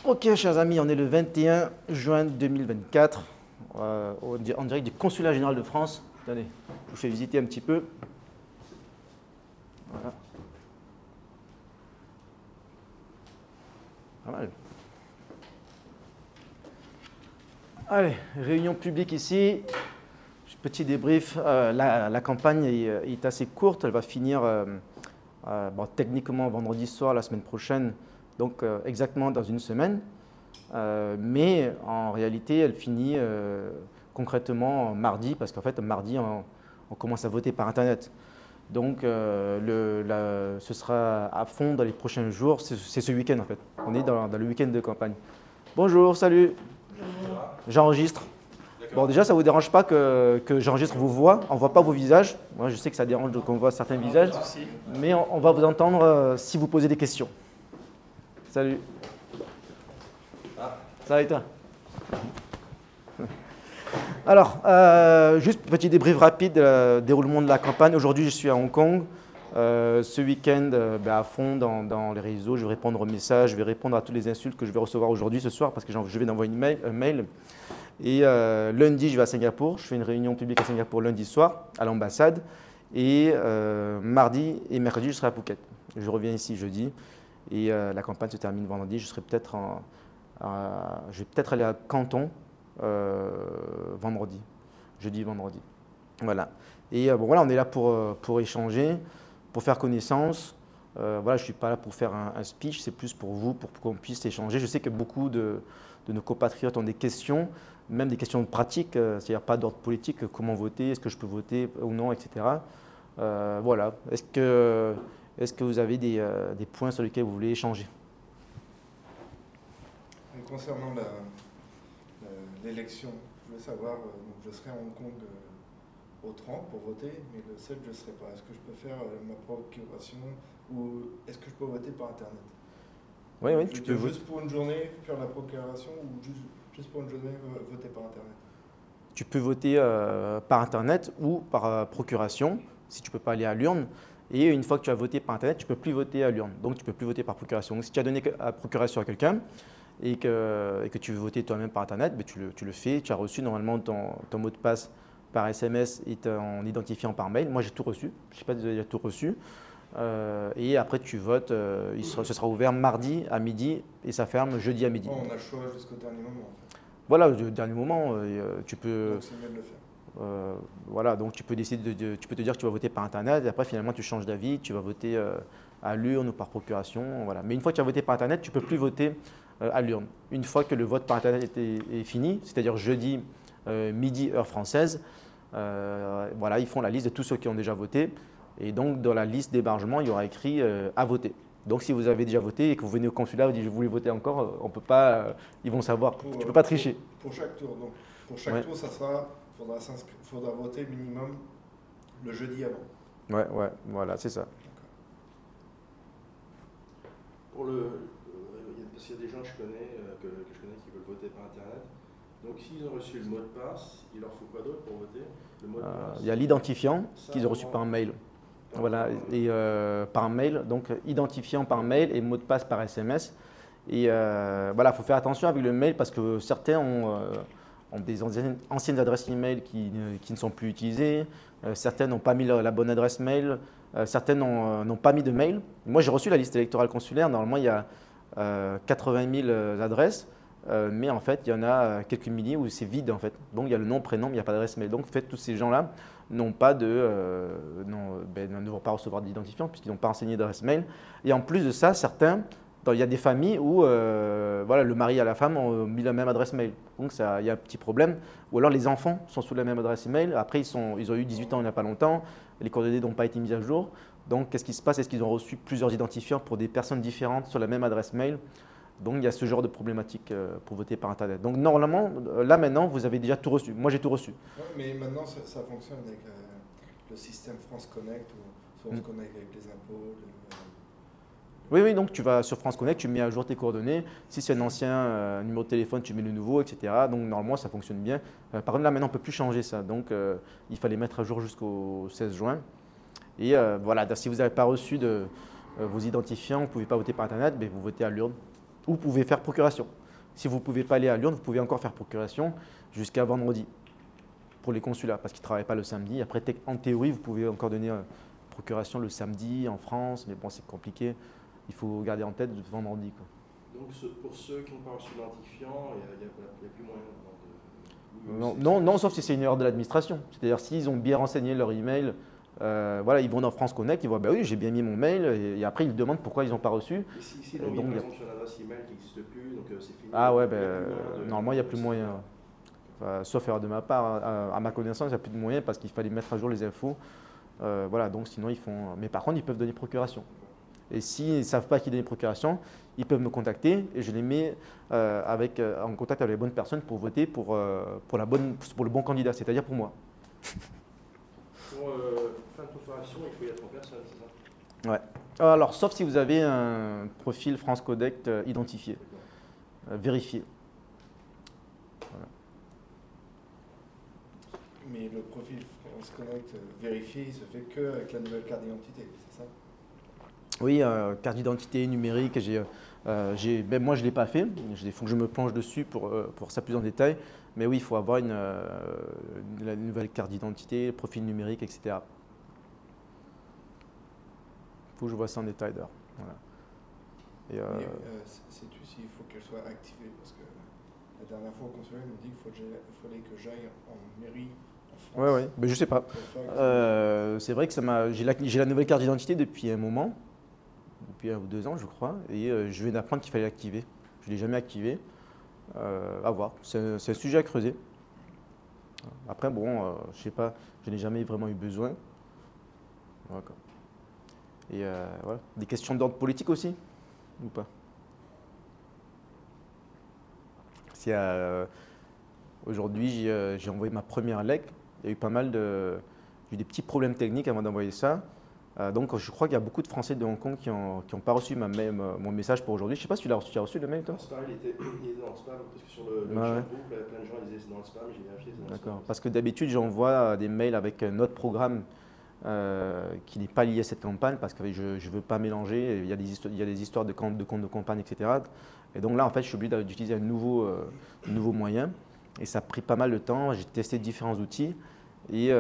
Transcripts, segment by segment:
Ok, chers amis, on est le 21 juin 2024, en direct du Consulat général de France. Attendez, je vous fais visiter un petit peu. Voilà. Pas mal. Allez, réunion publique ici. Petit débrief. La campagne est assez courte. Elle va finir techniquement vendredi soir, la semaine prochaine, donc exactement dans une semaine. Mais en réalité, elle finit concrètement mardi, parce qu'en fait, mardi, on commence à voter par Internet. Donc, ce sera à fond dans les prochains jours. C'est ce week-end, en fait. On est dans le week-end de campagne. Bonjour, salut. J'enregistre. Bon, déjà, ça ne vous dérange pas que j'enregistre vos voix? On ne voit pas vos visages. Moi, je sais que ça dérange qu'on voit certains visages. Mais on va vous entendre si vous posez des questions. Salut. Ça va et toi? Alors, juste petit débrief rapide, déroulement de la campagne. Aujourd'hui, je suis à Hong Kong. Ce week-end, à fond dans les réseaux, je vais répondre aux messages, je vais répondre à toutes les insultes que je vais recevoir aujourd'hui, ce soir, parce que je vais d'envoyer un mail. Et lundi, je vais à Singapour. Je fais une réunion publique à Singapour lundi soir, à l'ambassade. Et mardi et mercredi, je serai à Phuket. Je reviens ici jeudi. Et la campagne se termine vendredi. Je vais peut-être aller à Canton vendredi, jeudi, vendredi. Voilà. Et voilà, on est là pour échanger, pour faire connaissance. Voilà, je ne suis pas là pour faire un speech, c'est plus pour vous, pour qu'on puisse échanger. Je sais que beaucoup de nos compatriotes ont des questions, même des questions pratiques, c'est-à-dire pas d'ordre politique, comment voter, est-ce que je peux voter ou non, etc. Voilà. Est-ce que vous avez des points sur lesquels vous voulez échanger? Concernant l'élection, je voulais savoir, donc je serai à Hong Kong au 30 pour voter, mais le 7 je ne serai pas. Est-ce que je peux faire ma procuration ou est-ce que je peux voter par Internet? Oui, tu peux juste pour une journée faire la procuration ou juste pour une journée voter par Internet? Tu peux voter par Internet ou par procuration, si tu ne peux pas aller à l'urne. Et une fois que tu as voté par Internet, tu ne peux plus voter à l'urne. Donc, tu ne peux plus voter par procuration. Donc, si tu as donné la procuration à quelqu'un et que tu veux voter toi-même par Internet, tu le fais. Tu as reçu normalement ton mot de passe par SMS et ton identifiant par mail. Moi, j'ai tout reçu. Je ne sais pas si vous avez tout reçu. Et après, tu votes. Ce sera ouvert mardi à midi et ça ferme jeudi à midi. Oh, on a le choix jusqu'au dernier moment. En fait. Voilà, au dernier moment, tu peux… Donc, c'est mieux de le faire. Voilà, donc tu peux décider tu peux te dire que tu vas voter par Internet et après finalement tu changes d'avis, tu vas voter à l'urne ou par procuration. Voilà. Mais une fois que tu as voté par Internet, tu ne peux plus voter à l'urne. Une fois que le vote par Internet est fini, c'est-à-dire jeudi midi heure française, voilà, ils font la liste de tous ceux qui ont déjà voté et donc dans la liste d'hébergement, il y aura écrit à voter. Donc si vous avez déjà voté et que vous venez au consulat, vous dites je voulais voter encore, on peut pas, ils vont savoir, tu ne peux pas tricher. Pour chaque tour, donc pour chaque tour, ça sera… faudra voter minimum le jeudi avant. Ouais, voilà, c'est ça. Parce qu'il y a des gens que je connais qui veulent voter par Internet. Donc s'ils ont reçu le mot de passe, il leur faut quoi d'autre pour voter? Le mot de passe. Il y a l'identifiant qu'ils ont reçu par mail. Voilà, et par mail, donc identifiant par mail et mot de passe par SMS. Et voilà, il faut faire attention avec le mail parce que certains ont des anciennes adresses email qui ne sont plus utilisées. Certaines n'ont pas mis la bonne adresse mail. Certaines n'ont pas mis de mail. Moi, j'ai reçu la liste électorale consulaire. Normalement, il y a 80 000 adresses. Mais en fait, il y en a quelques milliers où c'est vide. En fait. Donc, il y a le nom, prénom, mais il n'y a pas d'adresse mail. Donc, en fait, tous ces gens-là ne vont pas recevoir d'identifiant puisqu'ils n'ont pas renseigné d'adresse mail. Et en plus de ça, il y a des familles où voilà, le mari et la femme ont mis la même adresse mail. Donc, il y a un petit problème. Ou alors, les enfants sont sous la même adresse email. Après, ils ont eu 18 ans il n'y a pas longtemps. Les coordonnées n'ont pas été mises à jour. Donc, qu'est-ce qui se passe? Est-ce qu'ils ont reçu plusieurs identifiants pour des personnes différentes sur la même adresse mail? Donc, il y a ce genre de problématique pour voter par Internet. Donc, normalement, là maintenant, vous avez déjà tout reçu. Moi, j'ai tout reçu. Ouais, mais maintenant, ça fonctionne avec le système France Connect où on se connecte avec les impôts. Oui, donc tu vas sur France Connect, tu mets à jour tes coordonnées. Si c'est un ancien numéro de téléphone, tu mets le nouveau, etc. Donc, normalement, ça fonctionne bien. Par contre, là maintenant, on ne peut plus changer ça. Donc, il fallait mettre à jour jusqu'au 16 juin. Et voilà, si vous n'avez pas reçu vos identifiants, vous ne pouvez pas voter par Internet, mais vous votez à l'urne. Ou vous pouvez faire procuration. Si vous ne pouvez pas aller à Lyon, vous pouvez encore faire procuration jusqu'à vendredi pour les consulats, parce qu'ils ne travaillent pas le samedi. Après, en théorie, vous pouvez encore donner procuration le samedi en France, mais bon, c'est compliqué. Il faut garder en tête vendredi, quoi. Donc pour ceux qui n'ont pas reçu l'identifiant, il n'y a plus moyen Non, sauf si c'est une erreur de l'administration. C'est-à-dire s'ils ont bien renseigné leur email, voilà, ils vont dans France Connect, ils voient bah oui, j'ai bien mis mon mail, et après ils demandent pourquoi ils n'ont pas reçu. Et si donc, par exemple sur l'adresse email qui n'existe plus, donc c'est fini. Ah ouais, normalement il n'y a plus moyen. Enfin, sauf erreur de ma part, à ma connaissance, il n'y a plus de moyen parce qu'il fallait mettre à jour les infos. Voilà, donc sinon ils font. Mais par contre, ils peuvent donner procuration. Et s'ils ne savent pas qui donne procuration, ils peuvent me contacter et je les mets en contact avec les bonnes personnes pour voter pour le bon candidat, c'est-à-dire pour moi. Pour faire une procuration, il faut y être en personne, c'est ça? Ouais. Alors, sauf si vous avez un profil France Connect identifié, vérifié. Voilà. Mais le profil France Connect vérifié, il se fait qu'avec la nouvelle carte d'identité, c'est ça? Oui, carte d'identité numérique, moi je ne l'ai pas fait, il faut que je me plonge dessus pour ça plus en détail, mais oui, il faut avoir la nouvelle carte d'identité, profil numérique, etc. Il faut que je vois ça en détail d'ailleurs. Voilà. Sais-tu s'il faut qu'elle soit activée? Parce que la dernière fois au consulat, il me dit qu'il fallait que j'aille en mairie en France. Oui, mais je ne sais pas. C'est vrai que j'ai la nouvelle carte d'identité depuis un moment. Depuis 1 ou 2 ans, je crois, et je viens d'apprendre qu'il fallait l'activer. Je ne l'ai jamais activé. À voir. C'est un sujet à creuser. Après, bon, je ne sais pas, je n'ai jamais vraiment eu besoin. Voilà. Et voilà. Des questions d'ordre politique aussi, ou pas? Aujourd'hui, j'ai envoyé ma première lettre. Il y a eu j'ai eu des petits problèmes techniques avant d'envoyer ça. Donc, je crois qu'il y a beaucoup de Français de Hong Kong qui n'ont pas reçu mon message pour aujourd'hui. Je ne sais pas si tu as reçu le mail, toi? Le spam, il était dans le spam, parce que sur le chat group, plein de gens disaient c'est dans le spam, j'ai vérifié, c'est dans le spam. D'accord, parce que d'habitude, j'envoie des mails avec notre programme qui n'est pas lié à cette campagne, parce que je ne veux pas mélanger. Il y a des histoires de comptes de campagne, etc. Et donc là, en fait, je suis obligé d'utiliser un nouveau moyen. Et ça a pris pas mal de temps. J'ai testé différents outils. Et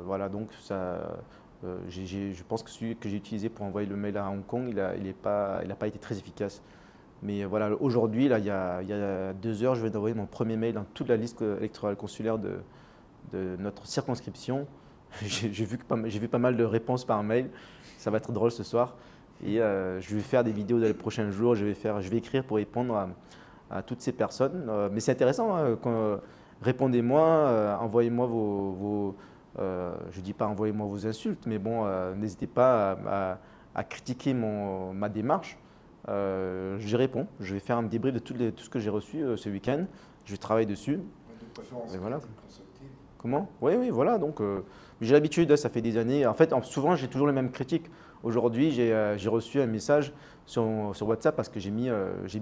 voilà, donc ça. Je pense que celui que j'ai utilisé pour envoyer le mail à Hong Kong, il n'a pas été très efficace. Mais voilà, aujourd'hui, là, il y a 2 heures, je vais envoyer mon premier mail dans toute la liste électorale consulaire de notre circonscription. J'ai vu pas mal de réponses par mail. Ça va être drôle ce soir. Et je vais faire des vidéos dans les prochains jours. Je vais écrire pour répondre à toutes ces personnes. Mais c'est intéressant. Hein, répondez-moi, envoyez-moi je ne dis pas envoyez-moi vos insultes, mais bon, n'hésitez pas à critiquer ma démarche. J'y réponds. Je vais faire un débrief de tout ce que j'ai reçu ce week-end. Je vais travailler dessus. De préférence, voilà. constructive. Comment? Oui, voilà. Donc, j'ai l'habitude, ça fait des années. En fait, souvent, j'ai toujours les mêmes critiques. Aujourd'hui, j'ai reçu un message sur WhatsApp parce que j'ai mis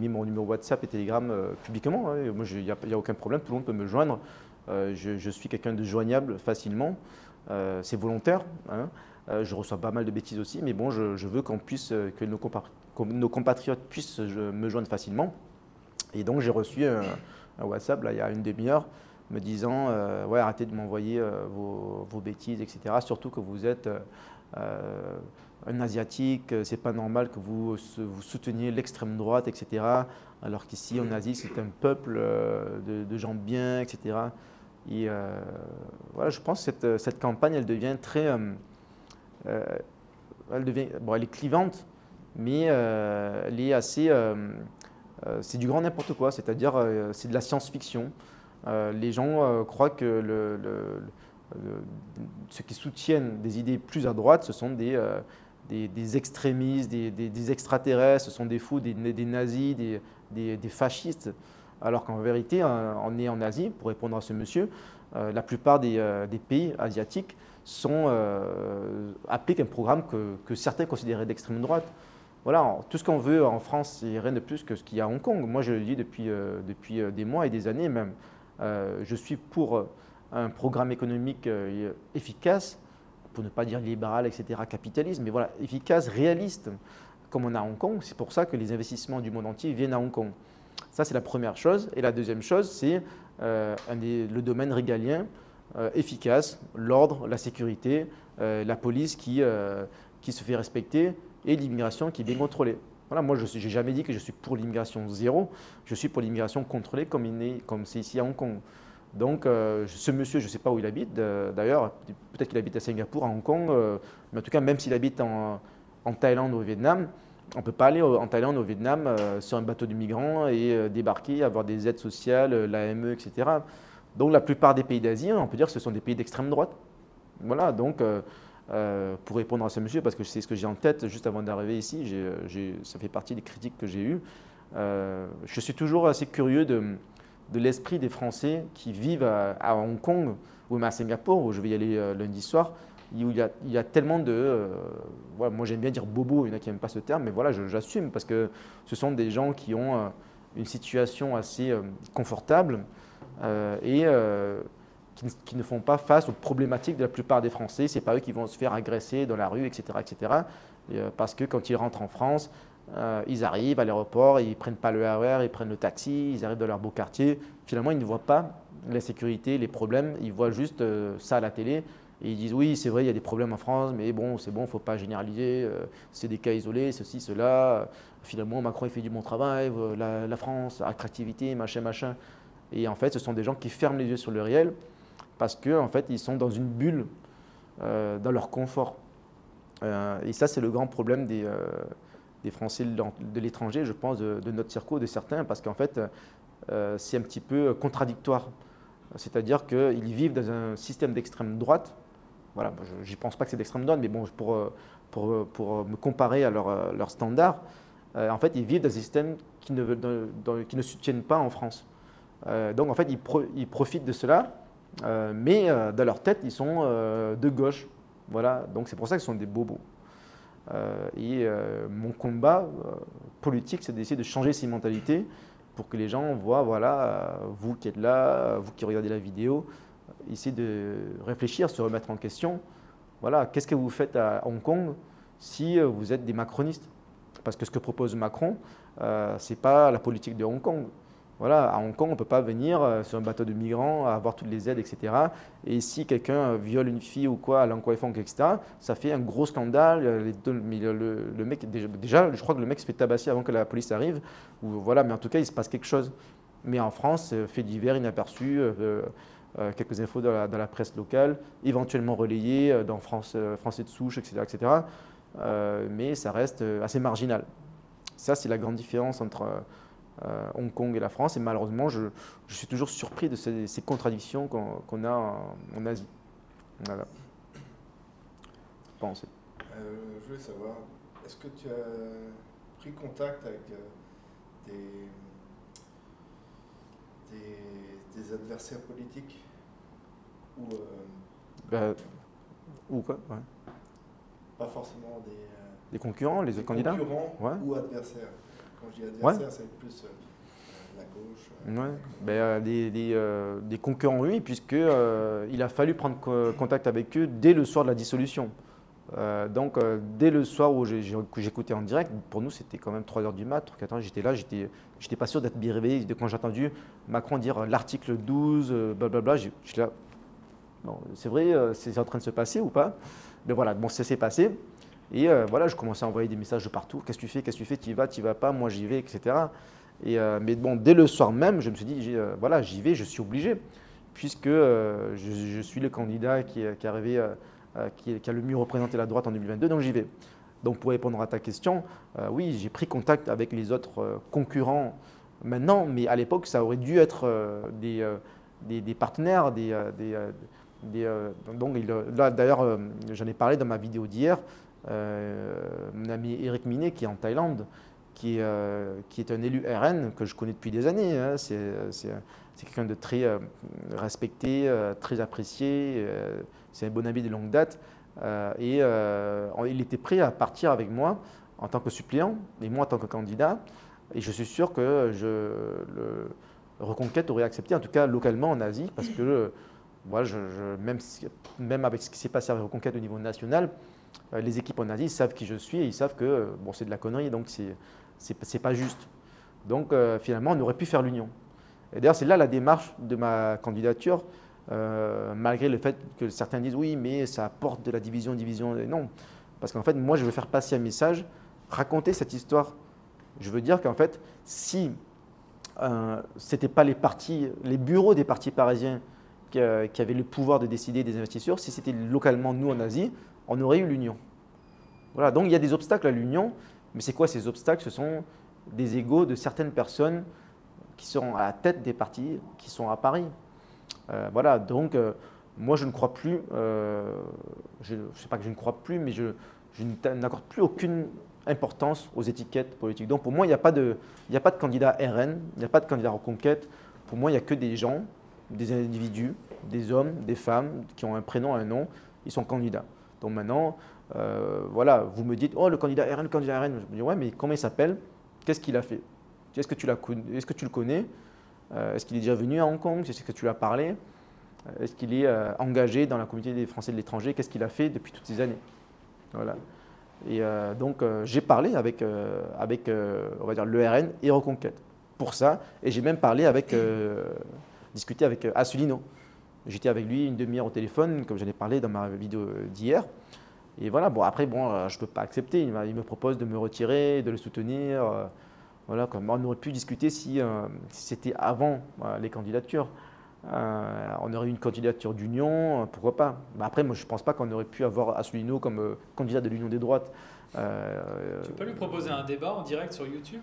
mon numéro WhatsApp et Telegram publiquement. Hein. Moi, il n'y a aucun problème, tout le monde peut me joindre. Je suis quelqu'un de joignable facilement. C'est volontaire. Hein. Je reçois pas mal de bêtises aussi, mais bon, je veux que nos compatriotes puissent me joindre facilement. Et donc, j'ai reçu un WhatsApp là, il y a une demi-heure me disant ouais, arrêtez de m'envoyer vos bêtises, etc. Surtout que vous êtes un Asiatique, c'est pas normal que vous souteniez l'extrême droite, etc. Alors qu'ici, en Asie, c'est un peuple de gens bien, etc. Et voilà, je pense que cette campagne, elle devient très… elle est clivante, mais elle est assez… c'est du grand n'importe quoi, c'est-à-dire c'est de la science-fiction. Les gens croient que ceux qui soutiennent des idées plus à droite, ce sont des extrémistes, des extraterrestres, ce sont des fous, des nazis, des fascistes. Alors qu'en vérité, on est en Asie, pour répondre à ce monsieur, la plupart des pays asiatiques appliquent un programme que certains considéraient d'extrême droite. Voilà, tout ce qu'on veut en France, c'est rien de plus que ce qu'il y a à Hong Kong. Moi, je le dis depuis des mois et des années même. Je suis pour un programme économique efficace, pour ne pas dire libéral, etc., capitalisme, mais voilà, efficace, réaliste. comme on a à Hong Kong. C'est pour ça que les investissements du monde entier viennent à Hong Kong. Ça, c'est la première chose. Et la deuxième chose, c'est le domaine régalien efficace, l'ordre, la sécurité, la police qui se fait respecter et l'immigration qui est bien contrôlée. Voilà, moi, je n'ai jamais dit que je suis pour l'immigration zéro, je suis pour l'immigration contrôlée comme c'est ici à Hong Kong. Donc, ce monsieur, je ne sais pas où il habite, d'ailleurs, peut-être qu'il habite à Singapour, à Hong Kong, mais en tout cas, même s'il habite en Thaïlande ou au Vietnam, on ne peut pas aller en Thaïlande ou au Vietnam sur un bateau de migrants et débarquer, avoir des aides sociales, l'AME, etc. Donc, la plupart des pays d'Asie, on peut dire que ce sont des pays d'extrême droite. Voilà, donc, pour répondre à ce monsieur, parce que c'est ce que j'ai en tête juste avant d'arriver ici, ça fait partie des critiques que j'ai eues. Je suis toujours assez curieux de l'esprit des Français qui vivent à Hong Kong ou même à Singapour, où je vais y aller lundi soir, où il y a tellement de… voilà, moi j'aime bien dire bobo, il y en a qui n'aiment pas ce terme, mais voilà, j'assume parce que ce sont des gens qui ont une situation assez confortable et qui ne font pas face aux problématiques de la plupart des Français. Ce n'est pas eux qui vont se faire agresser dans la rue, etc. etc. Parce que quand ils rentrent en France, ils arrivent à l'aéroport, ils ne prennent pas le RER, ils prennent le taxi, ils arrivent dans leur beau quartier. Finalement, ils ne voient pas la sécurité, les problèmes, ils voient juste ça à la télé. Et ils disent oui, c'est vrai, il y a des problèmes en France, mais bon, c'est bon, il ne faut pas généraliser, c'est des cas isolés, ceci, cela. Finalement, Macron, il fait du bon travail, la France, attractivité, machin, machin. Et en fait, ce sont des gens qui ferment les yeux sur le réel parce qu'en fait, ils sont dans une bulle, dans leur confort. Et ça, c'est le grand problème des Français de l'étranger, je pense, de notre circo, de certains, parce qu'en fait, c'est un petit peu contradictoire. C'est-à-dire qu'ils vivent dans un système d'extrême droite. Voilà, je n'y pense pas que c'est d'extrême droite, mais bon, pour me comparer à leur standard, en fait, ils vivent dans un système qui ne soutiennent pas en France. Donc, en fait, ils profitent de cela, mais dans leur tête, ils sont de gauche. Voilà, donc c'est pour ça qu'ils sont des bobos. Mon combat politique, c'est d'essayer de changer ces mentalités pour que les gens voient, voilà, vous qui êtes là, vous qui regardez la vidéo, essayez de réfléchir, se remettre en question. Voilà, qu'est-ce que vous faites à Hong Kong si vous êtes des macronistes? Parce que ce que propose Macron, ce n'est pas la politique de Hong Kong. Voilà, à Hong Kong, on ne peut pas venir sur un bateau de migrants, avoir toutes les aides, etc. Et si quelqu'un viole une fille ou quoi à Lang Kwai Fong, etc., ça fait un gros scandale. Mais le mec, déjà, je crois que le mec se fait tabasser avant que la police arrive. Ou, voilà, mais en tout cas, il se passe quelque chose. Mais en France, fait divers, inaperçus, quelques infos dans la presse locale, éventuellement relayées dans Français de souche, etc. etc. Mais ça reste assez marginal. Ça, c'est la grande différence entre Hong Kong et la France. Et malheureusement, je suis toujours surpris de ces contradictions qu'on a en Asie. Voilà. Pensez. Je voulais savoir, est-ce que tu as pris contact avec des adversaires politiques ou quoi, ouais. Pas forcément des concurrents, les candidats concurrents, ouais. Ou adversaires. Quand je dis adversaire, ouais. c'est plus la gauche. Ouais. Des concurrents, oui, puisqu'il a fallu prendre contact avec eux dès le soir de la dissolution. Donc, dès le soir où j'écoutais en direct, pour nous, c'était quand même 3h du mat', 4 heures, j'étais là, j'étais pas sûr d'être bien réveillé. Quand j'ai entendu Macron dire l'article 12, blablabla, j'étais là. Non, c'est vrai, c'est en train de se passer ou pas? Mais voilà, bon, ça s'est passé. Et voilà, je commençais à envoyer des messages de partout. Qu'est-ce que tu fais? Tu y vas pas? Moi, j'y vais, etc. Mais bon, dès le soir même, je me suis dit, voilà, j'y vais, je suis obligé, puisque je suis le candidat qui est arrivé, qui a le mieux représenté la droite en 2022, donc j'y vais. Donc pour répondre à ta question, oui, j'ai pris contact avec les autres concurrents maintenant, mais à l'époque, ça aurait dû être des partenaires, donc là d'ailleurs, j'en ai parlé dans ma vidéo d'hier, mon ami Eric Minet qui est en Thaïlande, qui est un élu RN que je connais depuis des années. Hein. C'est quelqu'un de très respecté, très apprécié, c'est un bon ami de longue date. Il était prêt à partir avec moi en tant que suppléant et moi en tant que candidat. Et je suis sûr que Reconquête aurait accepté, en tout cas localement en Asie, parce que voilà, même avec ce qui s'est passé avec Reconquête au niveau national, les équipes en Asie savent qui je suis et ils savent que bon, c'est de la connerie, donc c'est pas juste. Donc finalement, on aurait pu faire l'union. Et d'ailleurs, c'est là la démarche de ma candidature, malgré le fait que certains disent oui, mais ça apporte de la division. Et non, parce qu'en fait, moi, je veux faire passer un message, raconter cette histoire. Je veux dire qu'en fait, si ce n'était pas les bureaux des partis parisiens qui avaient le pouvoir de décider des investisseurs, si c'était localement nous en Asie, on aurait eu l'union. Voilà, donc il y a des obstacles à l'union, mais c'est quoi ces obstacles? Ce sont des égos de certaines personnes qui sont à la tête des partis, qui sont à Paris. Voilà, donc moi je ne crois plus, je ne sais pas que je ne crois plus, mais je n'accorde plus aucune importance aux étiquettes politiques. Donc pour moi, il n'y a pas de candidat RN, il n'y a pas de candidat Reconquête. Pour moi, il n'y a que des gens, des individus, des hommes, des femmes qui ont un prénom, un nom, ils sont candidats. Donc maintenant, voilà, vous me dites, oh le candidat RN, je me dis, ouais, mais comment il s'appelle? Qu'est-ce qu'il a fait? Est-ce que tu le connais? Est-ce qu'il est déjà venu à Hong Kong? Est-ce que tu lui as parlé? Est-ce qu'il est engagé dans la communauté des Français de l'étranger? Qu'est-ce qu'il a fait depuis toutes ces années? Voilà. Et donc, j'ai parlé avec on va dire, le RN et Reconquête pour ça. Et j'ai même discuté avec Asselineau. J'étais avec lui une demi-heure au téléphone, comme j'en ai parlé dans ma vidéo d'hier. Et voilà, bon, après, bon, je ne peux pas accepter. Il me propose de me retirer, de le soutenir. Voilà, comme on aurait pu discuter si c'était avant les candidatures. On aurait eu une candidature d'union, pourquoi pas. Mais après, moi, je ne pense pas qu'on aurait pu avoir Asselineau comme candidat de l'Union des droites. Tu peux lui proposer un débat en direct sur YouTube,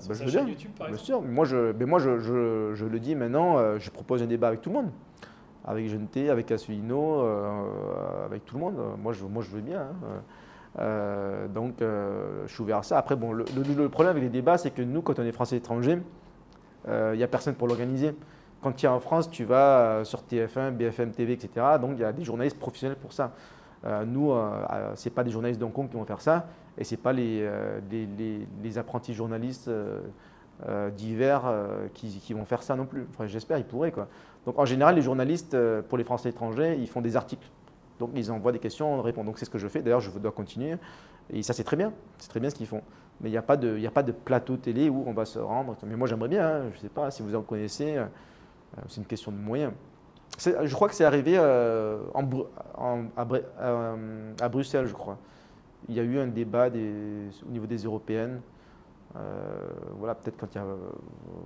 sur sa je chaîne YouTube, par bien exemple. sûr. Moi, je le dis maintenant, je propose un débat avec tout le monde. Avec Jeuneté, avec Asselineau, avec tout le monde. Moi, je veux bien. Donc, je suis ouvert à ça. Après, bon, le problème avec les débats, c'est que nous, quand on est français étranger, il n'y a personne pour l'organiser. Quand tu es en France, tu vas sur TF1, BFM TV, etc. Donc, il y a des journalistes professionnels pour ça. Nous, ce n'est pas des journalistes d'Hong Kong qui vont faire ça, et ce n'est pas les apprentis journalistes divers qui vont faire ça non plus. Enfin, j'espère, ils pourraient, quoi. Donc, en général, les journalistes, pour les Français étrangers, ils font des articles. Donc, ils envoient des questions, on répond. Donc, c'est ce que je fais. D'ailleurs, je dois continuer. Et ça, c'est très bien. C'est très bien ce qu'ils font. Mais il n'y a pas de plateau télé où on va se rendre. Mais moi, j'aimerais bien. Hein. Je ne sais pas si vous en connaissez. C'est une question de moyens. Je crois que c'est arrivé à Bruxelles, je crois. Il y a eu un débat au niveau des européennes. Voilà, peut-être quand il y a,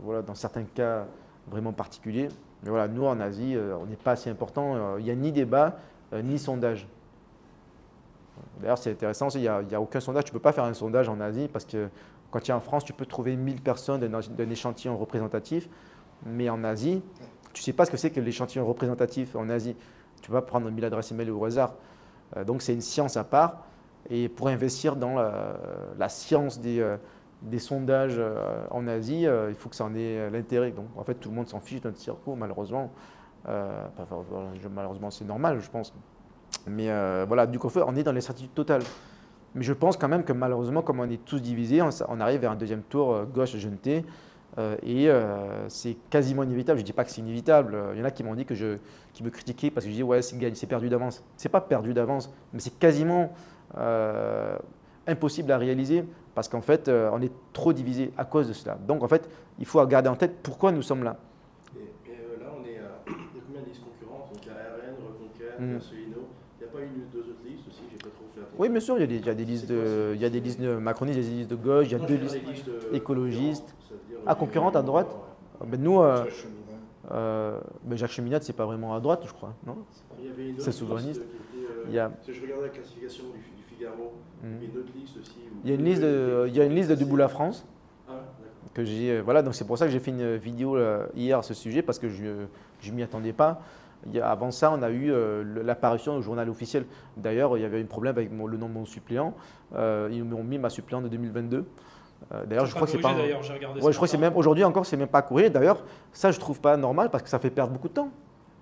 voilà, dans certains cas vraiment particuliers. Mais voilà, nous en Asie, on n'est pas assez important. Il n'y a ni débat, ni sondage. D'ailleurs, c'est intéressant, il n'y a aucun sondage. Tu ne peux pas faire un sondage en Asie parce que quand tu es en France, tu peux trouver 1000 personnes d'un échantillon représentatif. Mais en Asie, tu ne sais pas ce que c'est que l'échantillon représentatif en Asie. Tu ne peux pas prendre 1000 adresses email au hasard. Donc, c'est une science à part. Et pour investir dans la science des sondages en Asie, il faut que ça en ait l'intérêt. Donc, en fait, tout le monde s'en fiche de notre circo, malheureusement. Malheureusement, c'est normal, je pense. Mais voilà, du coup, on est dans l'incertitude totale. Mais je pense quand même que malheureusement, comme on est tous divisés, on arrive vers un deuxième tour gauche-Jeuneté. Et c'est quasiment inévitable. Je ne dis pas que c'est inévitable. Il y en a qui m'ont dit qui me critiquaient parce que je dis ouais, c'est perdu d'avance. Ce n'est pas perdu d'avance, mais c'est quasiment impossible à réaliser parce qu'en fait, on est trop divisé à cause de cela. Donc en fait, il faut garder en tête pourquoi nous sommes là. Et là, il y a combien de listes concurrentes? Donc il y a RN, Reconquête, Asselineau. Il n'y a pas deux autres listes aussi? J'ai pas trop fait attention. Oui, bien sûr, il y a des listes de macronistes, il y a des listes de gauche, il y a deux listes écologistes. Ah, concurrente à droite? Ben nous, Jacques Cheminade, c'est pas vraiment à droite, je crois, non? C'est souverainiste. Je regardais la classification du Figaro. Il y a une autre liste aussi. Il y a une liste de Debout la France. Que j'ai, voilà, donc c'est pour ça que j'ai fait une vidéo hier à ce sujet, parce que je ne m'y attendais pas. Avant ça, on a eu l'apparition au journal officiel. D'ailleurs, il y avait un problème avec le nom de mon suppléant. Ils m'ont mis ma suppléante de 2022. D'ailleurs, je crois que c'est pas. Ouais, je crois que c'est même aujourd'hui encore, c'est même pas courrier. D'ailleurs, ça, je trouve pas normal parce que ça fait perdre beaucoup de temps.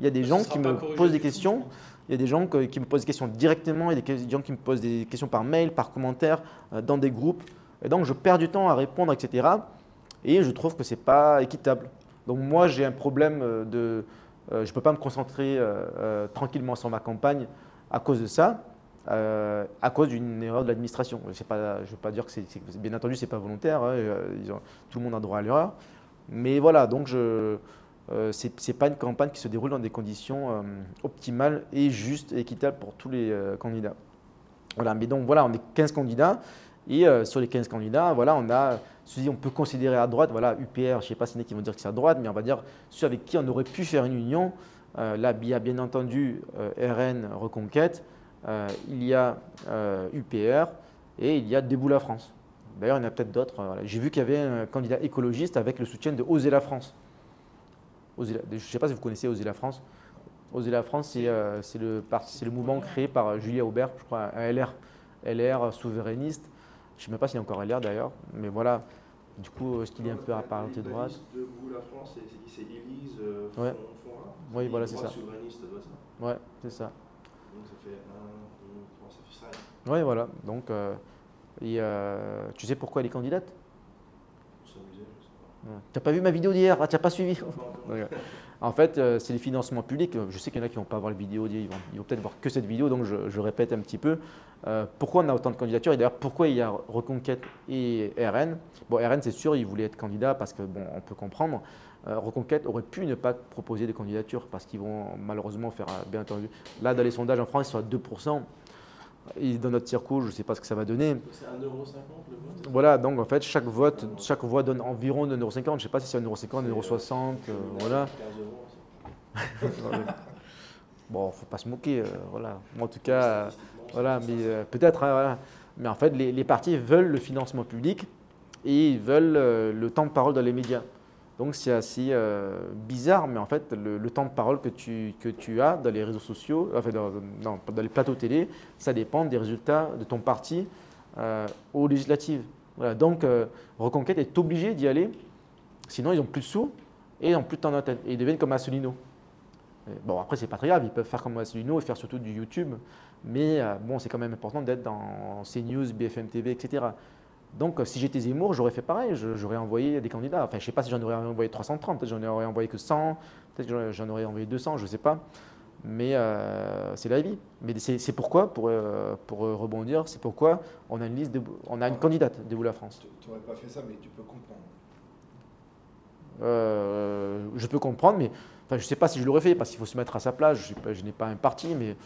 Il y a des gens qui me posent des questions. Il y a des gens qui me posent des questions directement. Il y a des gens qui me posent des questions par mail, par commentaire, dans des groupes. Et donc, je perds du temps à répondre, etc. Et je trouve que c'est pas équitable. Donc, moi, j'ai un problème je ne peux pas me concentrer tranquillement sur ma campagne à cause de ça. à cause d'une erreur de l'administration. Je ne veux pas dire que bien entendu, ce n'est pas volontaire, hein, tout le monde a droit à l'erreur. Mais voilà, donc ce n'est pas une campagne qui se déroule dans des conditions optimales et justes et équitables pour tous les candidats. Voilà, mais donc voilà, on est 15 candidats et sur les 15 candidats, voilà, on peut considérer à droite, voilà, UPR, je ne sais pas s'il y en a qui vont dire que c'est à droite, mais on va dire ceux avec qui on aurait pu faire une union. Là, il y a bien entendu RN Reconquête, il y a UPR et il y a Debout la France. D'ailleurs, il y en a peut-être d'autres. Voilà. J'ai vu qu'il y avait un candidat écologiste avec le soutien de Osez la France. Je ne sais pas si vous connaissez Osez la France. Osez la France, c'est le mouvement créé par Julia Aubert, je crois, un LR souverainiste. Je ne sais même pas s'il y a encore LR d'ailleurs, mais voilà. Du coup, est-ce qu'il est un peu apparenté droite? Debout la France, c'est Élise ouais. Fonra. Oui, voilà, c'est ça. Souverainiste, ça doit ça. Ouais, c'est ça. Donc ça fait 1, 2, 3, ça fait 5. Oui, voilà. Donc, tu sais pourquoi elle est candidate? Pour s'amuser, je sais pas. Tu n'as pas vu ma vidéo d'hier? Ah, tu n'as pas suivi? En fait, c'est les financements publics. Je sais qu'il y en a qui ne vont pas voir la vidéo d'hier, ils vont peut-être voir que cette vidéo, donc je répète un petit peu. Pourquoi on a autant de candidatures et d'ailleurs pourquoi il y a Reconquête et RN? Bon, RN, c'est sûr, ils voulaient être candidats parce que, bon, on peut comprendre. Reconquête aurait pu ne pas proposer de candidature parce qu'ils vont malheureusement faire, bien entendu. Là, dans les sondages en France, ils sont à 2%. Et dans notre circuit, je ne sais pas ce que ça va donner. C'est 1,50 € le vote? Voilà, donc en fait, chaque voix donne environ 1,50 €. Je ne sais pas si c'est 1,50 €, 1,60 €, voilà. 15 €. Bon, il ne faut pas se moquer, voilà. Moi, en tout cas, voilà, mais peut-être, hein, voilà. Mais en fait, les partis veulent le financement public et ils veulent le temps de parole dans les médias. Donc c'est assez bizarre, mais en fait, le temps de parole que tu as dans les réseaux sociaux, enfin dans les plateaux télé, ça dépend des résultats de ton parti aux législatives. Voilà. Donc Reconquête est obligé d'y aller, sinon ils n'ont plus de sous et ils n'ont plus de temps d'antenne. Et ils deviennent comme Asselineau. Bon, après, c'est pas très grave, ils peuvent faire comme Asselineau et faire surtout du YouTube, mais bon, c'est quand même important d'être dans CNews, BFM TV, etc. Donc, si j'étais Zemmour, j'aurais fait pareil, j'aurais envoyé des candidats. Enfin, je ne sais pas si j'en aurais envoyé 330, peut-être j'en aurais envoyé que 100, peut-être que j'en aurais envoyé 200, je ne sais pas. Mais c'est la vie. Mais c'est pourquoi, pour rebondir, c'est pourquoi on a une liste, on a une candidate Debout la France. Tu n'aurais pas fait ça, mais tu peux comprendre. Je peux comprendre, mais enfin, je ne sais pas si je l'aurais fait, parce qu'il faut se mettre à sa place. Je n'ai pas un parti, mais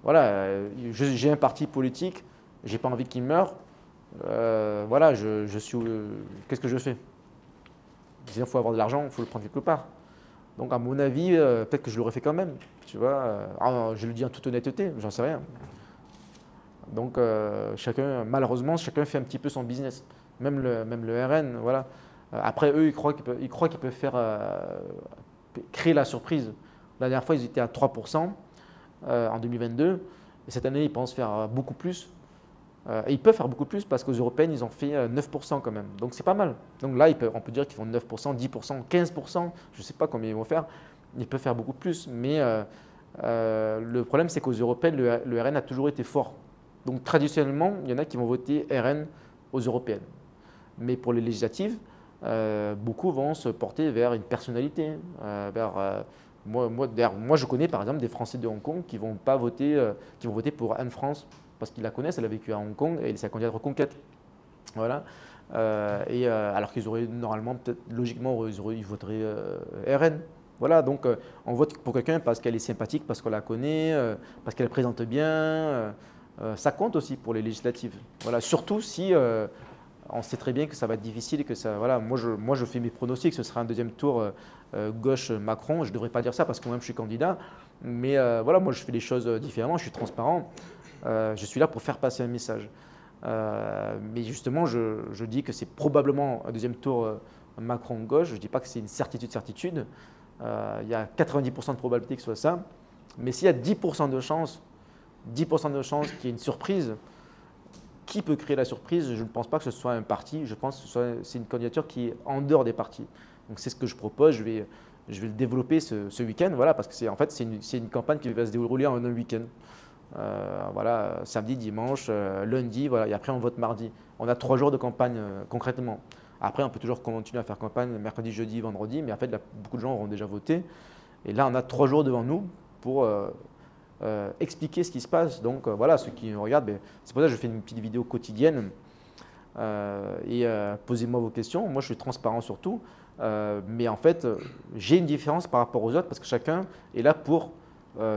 voilà, j'ai un parti politique, je n'ai pas envie qu'il meure. Voilà, qu'est-ce que je fais? Il faut avoir de l'argent, il faut le prendre quelque part. Donc, à mon avis, peut-être que je l'aurais fait quand même. Tu vois, je le dis en toute honnêteté, j'en sais rien. Donc, malheureusement, chacun fait un petit peu son business. Même le RN, voilà. Après, eux, ils croient qu'ils peuvent créer la surprise. La dernière fois, ils étaient à 3% en 2022. Et cette année, ils pensent faire beaucoup plus. Et ils peuvent faire beaucoup plus parce qu'aux européennes, ils ont fait 9% quand même. Donc c'est pas mal. Donc là, on peut dire qu'ils font 9%, 10%, 15%. Je ne sais pas combien ils vont faire. Ils peuvent faire beaucoup plus. Mais le problème, c'est qu'aux européennes, le RN a toujours été fort. Donc traditionnellement, il y en a qui vont voter RN aux européennes. Mais pour les législatives, beaucoup vont se porter vers une personnalité. Moi, je connais par exemple des Français de Hong Kong qui vont voter pour Anne France. Parce qu'ils la connaissent, elle a vécu à Hong Kong et elle est sa candidate Reconquête. Voilà. Alors qu'ils auraient normalement, peut-être logiquement, ils voteraient RN. Voilà, donc on vote pour quelqu'un parce qu'elle est sympathique, parce qu'on la connaît, parce qu'elle présente bien. Ça compte aussi pour les législatives. Voilà, surtout si on sait très bien que ça va être difficile et que ça. Voilà, moi je fais mes pronostics, ce sera un deuxième tour gauche Macron. Je ne devrais pas dire ça parce que moi-même je suis candidat. Mais voilà, moi je fais les choses différemment, je suis transparent. Je suis là pour faire passer un message. Mais justement, je dis que c'est probablement un deuxième tour Macron-gauche. Je ne dis pas que c'est une certitude. Il y a 90% de probabilité que ce soit ça. Mais s'il y a 10% de chance qu'il y ait une surprise, qui peut créer la surprise? Je ne pense pas que ce soit un parti. Je pense que c'est une candidature qui est en dehors des partis. Donc c'est ce que je propose. Je vais le développer ce week-end. Voilà, parce que c'est une campagne qui va se dérouler en un week-end. Voilà, samedi, dimanche, lundi, voilà, et après on vote mardi. On a 3 jours de campagne concrètement. Après, on peut toujours continuer à faire campagne mercredi, jeudi, vendredi, mais en fait, là, beaucoup de gens auront déjà voté. Et là, on a 3 jours devant nous pour expliquer ce qui se passe. Donc voilà, ceux qui me regardent, c'est pour ça que je fais une petite vidéo quotidienne posez-moi vos questions. Moi, je suis transparent sur tout, mais en fait, j'ai une différence par rapport aux autres parce que chacun est là pour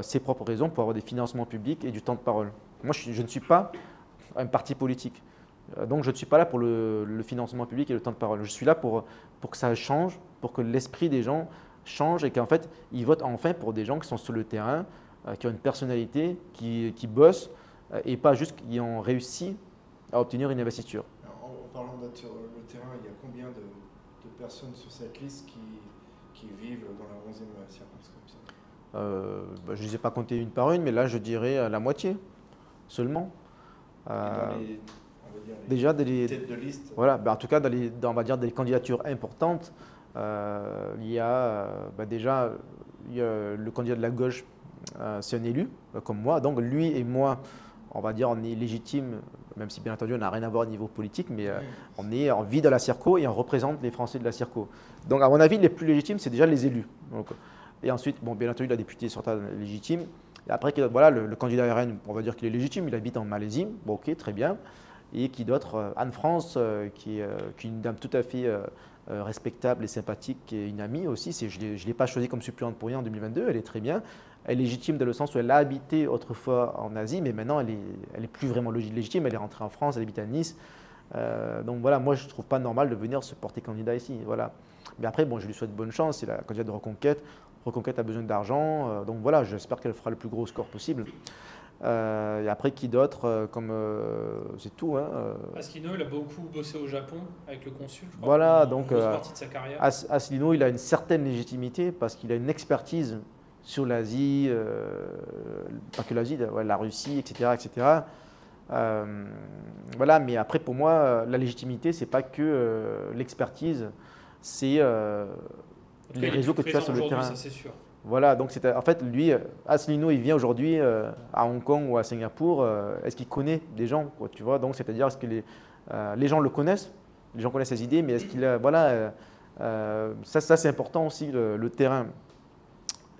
ses propres raisons, pour avoir des financements publics et du temps de parole. Moi, je ne suis pas un parti politique. Donc, je ne suis pas là pour le financement public et le temps de parole. Je suis là pour que ça change, pour que l'esprit des gens change et qu'en fait, ils votent enfin pour des gens qui sont sur le terrain, qui ont une personnalité, qui bossent et pas juste qui ont réussi à obtenir une investiture. En parlant d'être sur le terrain, il y a combien de personnes sur cette liste qui vivent dans la 11e circonscription? Je ne les ai pas comptées une par une, mais là, je dirais la moitié seulement. Déjà des têtes de liste. Voilà, en tout cas, on va dire des candidatures importantes. Il y a déjà le candidat de la gauche, c'est un élu comme moi. Donc lui et moi, on va dire, on est légitime, même si bien entendu on n'a rien à voir au niveau politique, mais on est en vie de la Circo et on représente les Français de la Circo. Donc à mon avis, les plus légitimes, c'est déjà les élus. Donc, et ensuite, bon, bien entendu, la députée sorta légitime. Et après, voilà, le candidat RN, on va dire qu'il est légitime, il habite en Malaisie. Bon, ok, très bien. Et qui d'autre? Anne-France, qui est une dame tout à fait respectable et sympathique, qui est une amie aussi. Je ne l'ai pas choisie comme suppléante pour rien en 2022, elle est très bien. Elle est légitime dans le sens où elle a habité autrefois en Asie, mais maintenant elle est plus vraiment légitime, elle est rentrée en France, elle habite à Nice. Donc voilà, moi je ne trouve pas normal de venir se porter candidat ici. Voilà. Mais après, bon, je lui souhaite bonne chance, c'est la candidate de Reconquête. Reconquête a besoin d'argent, donc voilà, j'espère qu'elle fera le plus gros score possible. Et après, qui d'autre c'est tout. Hein. Asselineau, il a beaucoup bossé au Japon avec le consul, je crois. Voilà, donc une grosse partie de sa carrière. Asselineau, il a une certaine légitimité parce qu'il a une expertise sur l'Asie, pas que l'Asie, la Russie, etc. etc. Voilà, mais après, pour moi, la légitimité, c'est pas que l'expertise, c'est les réseaux que tu as sur le terrain. Ça, c'est sûr. Voilà, donc en fait, lui, Asselineau, il vient aujourd'hui à Hong Kong ou à Singapour. Est-ce qu'il connaît des gens, quoi, tu vois? Donc, c'est-à-dire, est-ce que les gens le connaissent? Les gens connaissent ses idées, mais est-ce qu'il a… Voilà, ça c'est important aussi, le terrain.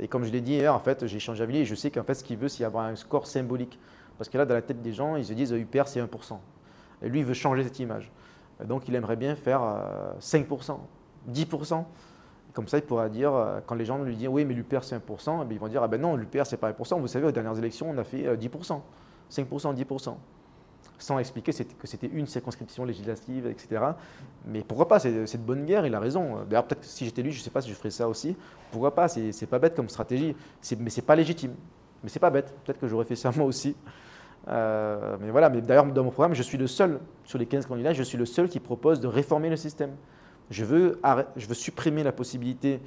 Et comme je l'ai dit hier, en fait, j'ai échangé avec lui et je sais qu'en fait, ce qu'il veut, c'est avoir un score symbolique. Parce que là, dans la tête des gens, ils se disent UPR, c'est 1%. Et lui, il veut changer cette image. Donc, il aimerait bien faire 5%, 10%. Comme ça, il pourra dire, quand les gens lui disent oui, mais l'UPR c'est 1%, eh bien, ils vont dire ah ben non, l'UPR c'est pas 1%. Vous savez, aux dernières élections, on a fait 10%, 5%, 10%. Sans expliquer que c'était une circonscription législative, etc. Mais pourquoi pas, c'est de bonne guerre, il a raison. D'ailleurs, peut-être que si j'étais lui, je ne sais pas si je ferais ça aussi. Pourquoi pas, c'est pas bête comme stratégie, mais c'est pas légitime. Mais c'est pas bête, peut-être que j'aurais fait ça moi aussi. Mais voilà, mais d'ailleurs, dans mon programme, je suis le seul, sur les 15 candidats, je suis le seul qui propose de réformer le système. Je veux supprimer la possibilité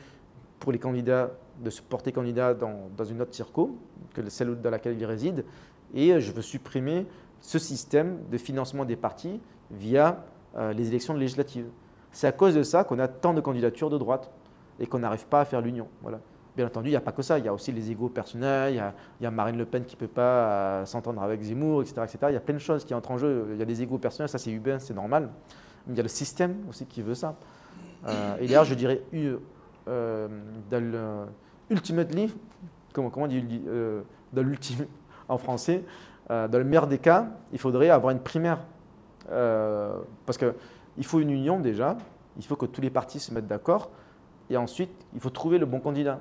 pour les candidats de se porter candidat dans une autre circo que celle dans laquelle ils résident, et je veux supprimer ce système de financement des partis via les élections législatives. C'est à cause de ça qu'on a tant de candidatures de droite et qu'on n'arrive pas à faire l'union. Voilà. Bien entendu, il n'y a pas que ça, il y a aussi les égos personnels, il y a Marine Le Pen qui ne peut pas s'entendre avec Zemmour, etc., etc. Il y a plein de choses qui entrent en jeu, il y a des égos personnels, ça c'est humain, c'est normal. Mais il y a le système aussi qui veut ça. Et d'ailleurs, je dirais, ultimately, comment on dit, dans l'ultime en français, dans le meilleur des cas, il faudrait avoir une primaire. Parce qu'il faut une union déjà, il faut que tous les partis se mettent d'accord, et ensuite, il faut trouver le bon candidat.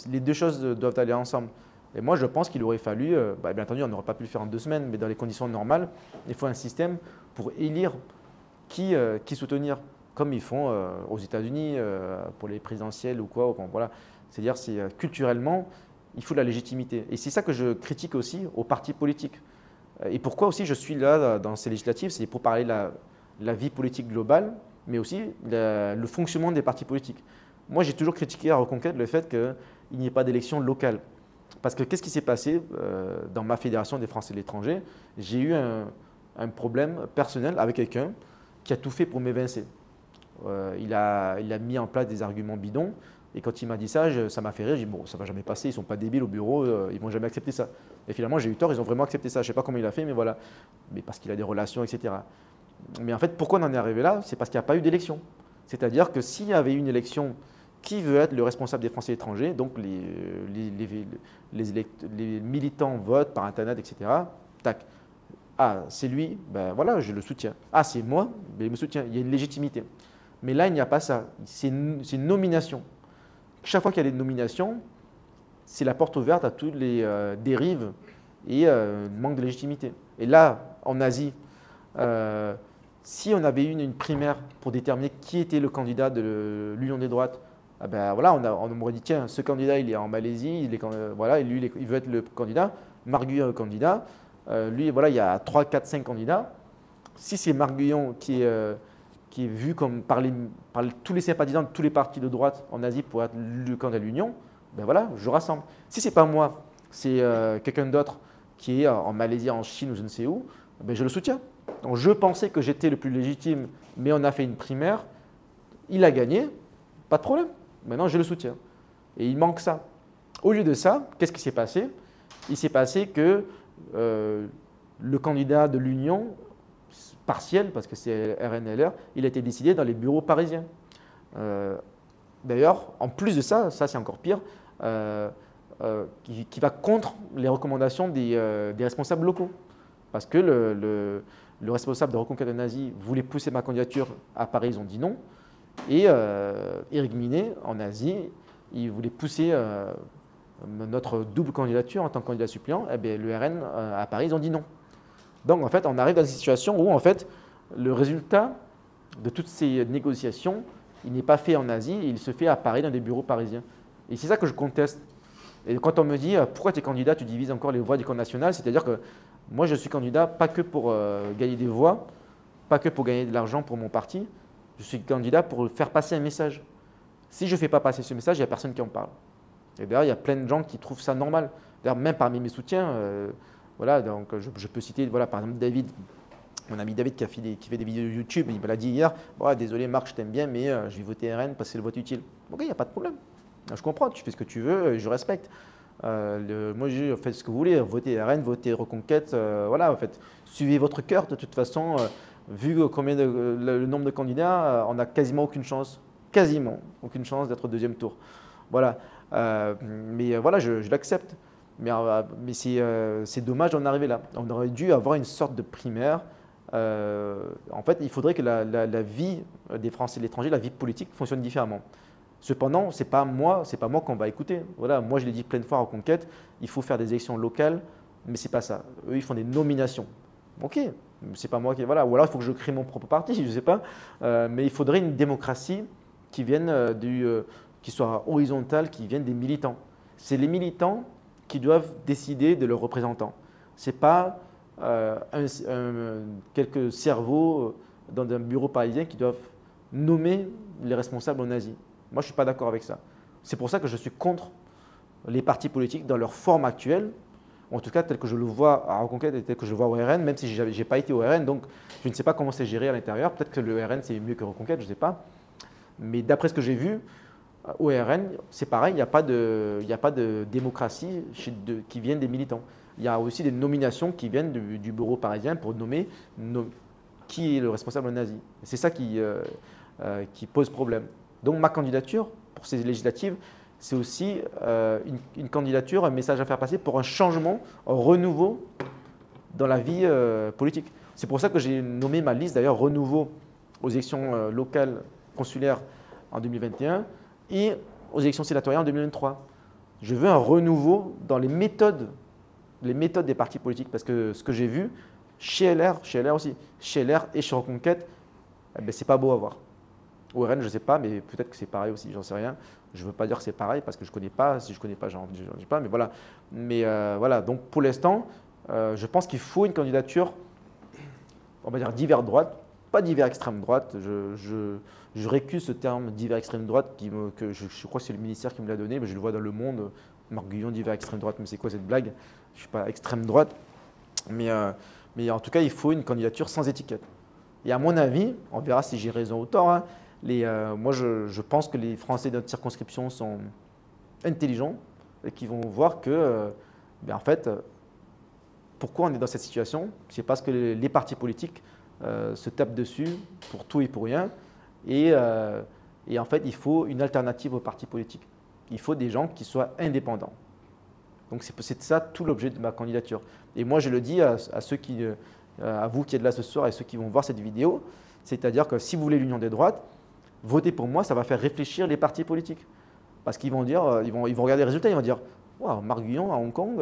Les deux choses doivent aller ensemble. Et moi, je pense qu'il aurait fallu, bien entendu, on n'aurait pas pu le faire en 2 semaines, mais dans les conditions normales, il faut un système pour élire qui soutenir, comme ils font aux États-Unis pour les présidentielles ou quoi. Voilà. C'est-à-dire, culturellement, il faut de la légitimité. Et c'est ça que je critique aussi aux partis politiques. Et pourquoi aussi je suis là dans ces législatives, c'est pour parler de la vie politique globale, mais aussi le fonctionnement des partis politiques. Moi, j'ai toujours critiqué à Reconquête le fait qu'il n'y ait pas d'élection locale. Parce que qu'est-ce qui s'est passé dans ma fédération des Français de l'étranger? J'ai eu un problème personnel avec quelqu'un qui a tout fait pour m'évincer. Il a mis en place des arguments bidons. Et quand il m'a dit ça, ça m'a fait rire. J'ai dit, bon, ça ne va jamais passer, ils ne sont pas débiles au bureau, ils ne vont jamais accepter ça. Et finalement, j'ai eu tort, ils ont vraiment accepté ça. Je ne sais pas comment il a fait, mais voilà. Mais parce qu'il a des relations, etc. Mais en fait, pourquoi on en est arrivé là? C'est parce qu'il n'y a pas eu d'élection. C'est-à-dire que s'il y avait eu une élection qui veut être le responsable des Français étrangers, donc les militants votent par Internet, etc. Tac. Ah, c'est lui, ben voilà, je le soutiens. Ah, c'est moi, ben il me soutient. Il y a une légitimité. Mais là, il n'y a pas ça. C'est une nomination. Chaque fois qu'il y a des nominations, c'est la porte ouverte à toutes les dérives et manque de légitimité. Et là, en Asie, si on avait une primaire pour déterminer qui était le candidat de l'Union des droites, ah ben voilà, on m'aurait dit tiens, ce candidat il est en Malaisie, voilà, et lui il veut être le candidat, Marc Guyon est le candidat, lui voilà, il y a 3, 4, 5 candidats. Si c'est Marc Guyon qui est vu comme par tous les sympathisants de tous les partis de droite en Asie pour être le candidat de l'Union, ben voilà, je rassemble. Si ce n'est pas moi, c'est quelqu'un d'autre qui est en Malaisie, en Chine ou je ne sais où, ben je le soutiens. Donc je pensais que j'étais le plus légitime, mais on a fait une primaire, il a gagné, pas de problème. Maintenant, je le soutiens. Et il manque ça. Au lieu de ça, qu'est-ce qui s'est passé? Il s'est passé que le candidat de l'Union, partiel, parce que c'est RN-LR, il a été décidé dans les bureaux parisiens. D'ailleurs, en plus de ça, ça c'est encore pire, qui va contre les recommandations des responsables locaux. Parce que le responsable de Reconquête nazie voulait pousser ma candidature à Paris, ils ont dit non. Et Éric Minet, en Asie, il voulait pousser notre double candidature en tant que candidat suppléant. Eh bien, le RN à Paris, ils ont dit non. Donc, en fait, on arrive dans une situation où, en fait, le résultat de toutes ces négociations, il n'est pas fait en Asie, il se fait à Paris, dans des bureaux parisiens. Et c'est ça que je conteste. Et quand on me dit pourquoi tu es candidat, tu divises encore les voix du camp national, c'est-à-dire que moi, je suis candidat pas que pour gagner des voix, pas que pour gagner de l'argent pour mon parti, je suis candidat pour faire passer un message. Si je ne fais pas passer ce message, il n'y a personne qui en parle. Et d'ailleurs, il y a plein de gens qui trouvent ça normal. D'ailleurs, même parmi mes soutiens, voilà, donc je peux citer, voilà, par exemple, David, mon ami David qui fait des vidéos YouTube, il me l'a dit hier, oh, désolé Marc, je t'aime bien, mais je vais voter RN parce que c'est le vote utile. Ok, il n'y a pas de problème. Je comprends, tu fais ce que tu veux, je respecte. Moi, je fais ce que vous voulez, votez RN, votez Reconquête, voilà, en fait, suivez votre cœur. De toute façon, vu le nombre de candidats, on n'a quasiment aucune chance d'être au deuxième tour. Voilà, mais voilà, je l'accepte. Mais c'est dommage d'en arriver là. On aurait dû avoir une sorte de primaire. En fait, il faudrait que la vie des Français et de l'étranger, la vie politique fonctionne différemment. Cependant, ce n'est pas moi qu'on va écouter. Voilà, moi, je l'ai dit plein de fois en Reconquête, il faut faire des élections locales, mais ce n'est pas ça. Eux, ils font des nominations. Ok, c'est pas moi qui… Voilà. Ou alors, il faut que je crée mon propre parti, je ne sais pas. Mais il faudrait une démocratie qui vienne qui soit horizontale, qui vienne des militants. C'est les militants qui doivent décider de leurs représentants. Ce n'est pas quelques cerveaux dans un bureau parisien qui doivent nommer les responsables en Asie. Moi, je ne suis pas d'accord avec ça. C'est pour ça que je suis contre les partis politiques dans leur forme actuelle, en tout cas tel que je le vois à Reconquête et tel que je le vois au RN, même si je n'ai pas été au RN, donc je ne sais pas comment c'est géré à l'intérieur. Peut-être que le RN, c'est mieux que Reconquête, je ne sais pas. Mais d'après ce que j'ai vu, au RN, c'est pareil, il n'y a pas de démocratie qui vienne des militants. Il y a aussi des nominations qui viennent du bureau parisien pour nommer qui est le responsable en Asie. C'est ça qui pose problème. Donc ma candidature pour ces législatives, c'est aussi une candidature, un message à faire passer pour un changement, un renouveau dans la vie politique. C'est pour ça que j'ai nommé ma liste d'ailleurs renouveau aux élections locales consulaires en 2021 et aux élections sénatoriales en 2023. Je veux un renouveau dans les méthodes des partis politiques parce que ce que j'ai vu chez LR aussi, chez LR et chez Reconquête, eh ben, c'est pas beau à voir. Au RN, je ne sais pas, mais peut-être que c'est pareil aussi, j'en sais rien. Je ne veux pas dire que c'est pareil parce que je ne connais pas. Si je ne connais pas, j'en dis pas, mais voilà. Mais voilà, donc pour l'instant, je pense qu'il faut une candidature, on va dire d'hiver droite, pas d'hiver extrême droite. Je récuse ce terme d'hiver extrême droite que je crois que c'est le ministère qui me l'a donné, mais je le vois dans Le Monde, Marc Guyon d'hiver extrême droite, mais c'est quoi cette blague? Je ne suis pas extrême droite. Mais en tout cas, il faut une candidature sans étiquette. Et à mon avis, on verra si j'ai raison ou tort, hein, moi, je pense que les Français de notre circonscription sont intelligents et qui vont voir que, en fait, pourquoi on est dans cette situation? C'est parce que les partis politiques se tapent dessus pour tout et pour rien et Et en fait, il faut une alternative aux partis politiques. Il faut des gens qui soient indépendants. Donc c'est ça tout l'objet de ma candidature. Et moi, je le dis à vous qui êtes là ce soir et ceux qui vont voir cette vidéo, c'est-à-dire que si vous voulez l'union des droites, votez pour moi, ça va faire réfléchir les partis politiques. Parce qu'ils vont dire, ils vont regarder les résultats, ils vont dire wow, Marc Guyon à Hong Kong,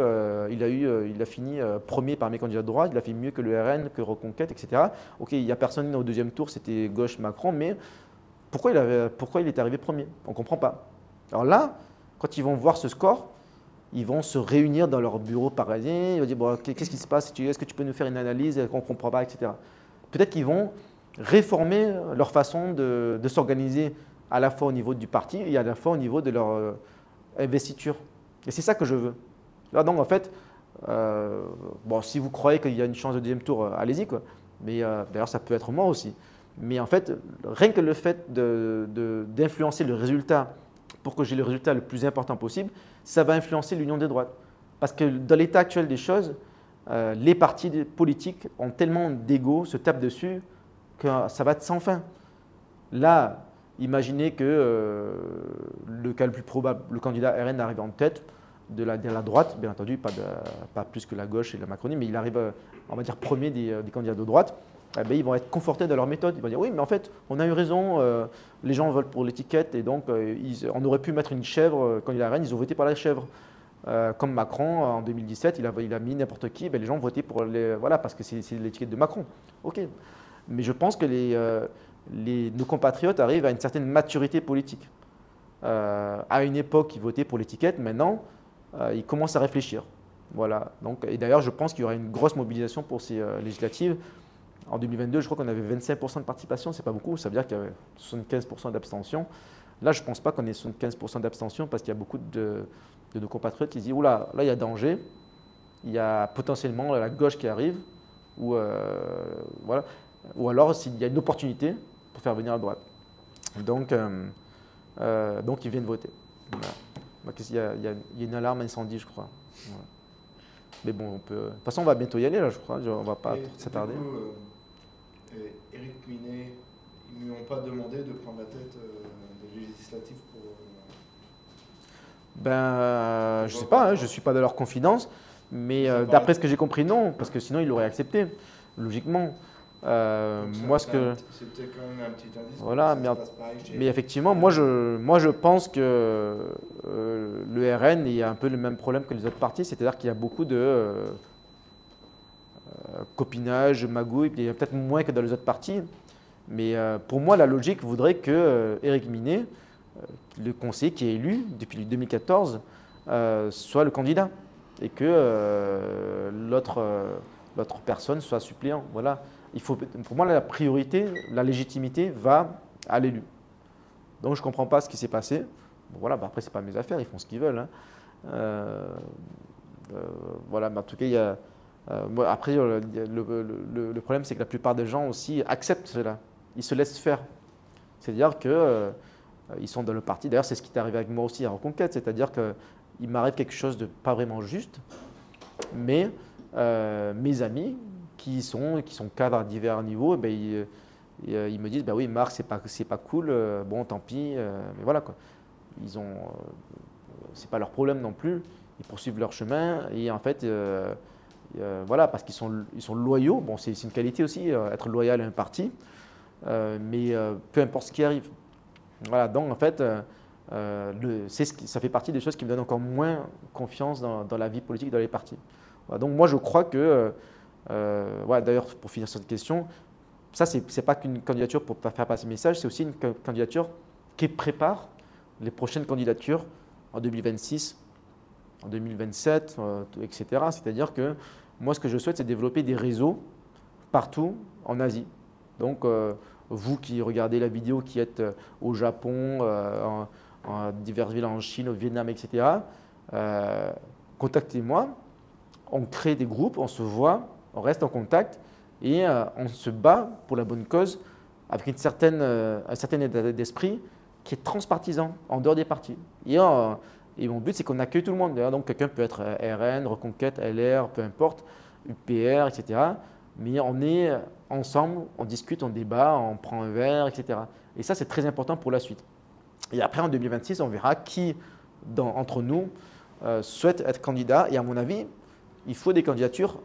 il a fini premier parmi les candidats de droite, il a fait mieux que le RN, que Reconquête, etc. Ok, il n'y a personne au deuxième tour, c'était gauche Macron, mais pourquoi il est arrivé premier? On ne comprend pas. Alors là, quand ils vont voir ce score, ils vont se réunir dans leur bureau parisien, ils vont dire bon, qu'est-ce qui se passe, est-ce que tu peux nous faire une analyse, qu'on ne comprend pas, etc. Peut-être qu'ils vont réformer leur façon de s'organiser à la fois au niveau du parti et à la fois au niveau de leur investiture. Et c'est ça que je veux. Là, donc, en fait, bon, si vous croyez qu'il y a une chance de deuxième tour, allez-y, quoi. Mais d'ailleurs, ça peut être moi aussi. Mais en fait, rien que le fait d'influencer le résultat pour que j'ai le résultat le plus important possible, ça va influencer l'union des droites. Parce que dans l'état actuel des choses, les partis politiques ont tellement d'ego, se tapent dessus, que ça va être sans fin. Là, imaginez que le cas le plus probable, le candidat RN arrive en tête de la droite, bien entendu, pas plus que la gauche et la Macronie, mais il arrive, on va dire, premier des candidats de droite. Eh bien, ils vont être confortés dans leur méthode. Ils vont dire oui, mais en fait, on a eu raison, les gens votent pour l'étiquette et donc on aurait pu mettre une chèvre, quand il a RN, ils ont voté par la chèvre. Comme Macron, en 2017, il a mis n'importe qui, ben les gens votaient pour voilà, parce que c'est l'étiquette de Macron. Ok. Mais je pense que nos compatriotes arrivent à une certaine maturité politique. À une époque, ils votaient pour l'étiquette, maintenant, ils commencent à réfléchir. Voilà. Donc, et d'ailleurs, je pense qu'il y aura une grosse mobilisation pour ces législatives. En 2022, je crois qu'on avait 25% de participation, c'est pas beaucoup, ça veut dire qu'il y avait 75% d'abstention. Là, je ne pense pas qu'on ait 75% d'abstention parce qu'il y a beaucoup de nos compatriotes qui se disent « Oula, là, il y a danger, il y a potentiellement la gauche qui arrive, ou, voilà. Ou alors s'il y a une opportunité pour faire venir la droite. » Donc ils viennent voter. Voilà. Il y a une alarme incendie, je crois. Voilà. Mais bon, de toute façon, on va bientôt y aller, là, je crois. On ne va pas s'attarder. Éric Minet, ils ne lui ont pas demandé de prendre la tête des législatives pour… Je ne sais pas, hein, je ne suis pas dans leur confidence, mais d'après ce que j'ai compris, non, parce que sinon, il l'aurait accepté, logiquement. Moi, c'est peut-être quand même un petit indice. Voilà, mais effectivement, moi je pense que le RN il y a un peu le même problème que les autres partis, c'est-à-dire qu'il y a beaucoup de copinage, magouille, il y a peut-être moins que dans les autres partis. Mais pour moi, la logique voudrait que Éric Minet, le conseiller qui est élu depuis 2014, soit le candidat et que l'autre personne soit suppléant. Voilà. Pour moi, la priorité, la légitimité va à l'élu. Donc, je ne comprends pas ce qui s'est passé. Bon, voilà, après, ce n'est pas mes affaires, ils font ce qu'ils veulent. Hein. Voilà, mais en tout cas, il y a… après, le problème, c'est que la plupart des gens aussi acceptent cela. Ils se laissent faire. C'est-à-dire qu'ils sont dans le parti. D'ailleurs, c'est ce qui est arrivé avec moi aussi à Reconquête. C'est-à-dire qu'il m'arrive quelque chose de pas vraiment juste, mais mes amis qui sont cadres à divers niveaux, ben, ils me disent bah oui, Marc, c'est pas cool, bon, tant pis, mais voilà quoi. C'est pas leur problème non plus. Ils poursuivent leur chemin et en fait… voilà, parce qu'ils sont loyaux. Bon, c'est une qualité aussi, être loyal à un parti, mais peu importe ce qui arrive. Voilà, donc en fait, ça fait partie des choses qui me donnent encore moins confiance dans la vie politique, dans les partis. Voilà, donc moi, je crois que, voilà, d'ailleurs, pour finir sur cette question, ça, c'est pas qu'une candidature pour faire passer le message, c'est aussi une candidature qui prépare les prochaines candidatures en 2026, en 2027, etc. C'est-à-dire que moi, ce que je souhaite, c'est développer des réseaux partout en Asie. Donc, vous qui regardez la vidéo, qui êtes au Japon, en diverses villes en Chine, au Vietnam, etc., contactez-moi. On crée des groupes, on se voit, on reste en contact et on se bat pour la bonne cause avec un certain état d'esprit qui est transpartisan, en dehors des partis. Et mon but, c'est qu'on accueille tout le monde. Donc, quelqu'un peut être RN, Reconquête, LR, peu importe, UPR, etc. Mais on est ensemble, on discute, on débat, on prend un verre, etc. Et ça, c'est très important pour la suite. Et après, en 2026, on verra qui, entre nous, souhaite être candidat. Et à mon avis, il faut des candidatures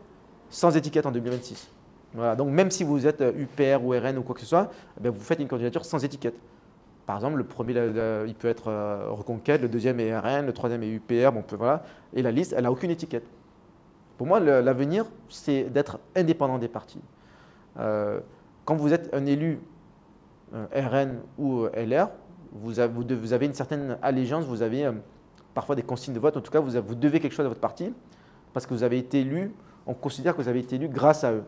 sans étiquette en 2026. Voilà. Donc, même si vous êtes UPR ou RN ou quoi que ce soit, vous faites une candidature sans étiquette. Par exemple, le premier, il peut être Reconquête, le deuxième est RN, le troisième est UPR, voilà. Et la liste, elle n'a aucune étiquette. Pour moi, l'avenir, c'est d'être indépendant des partis. Quand vous êtes un élu RN ou LR, vous avez une certaine allégeance, vous avez parfois des consignes de vote, en tout cas, vous devez quelque chose à votre parti, parce que vous avez été élu, on considère que vous avez été élu grâce à eux.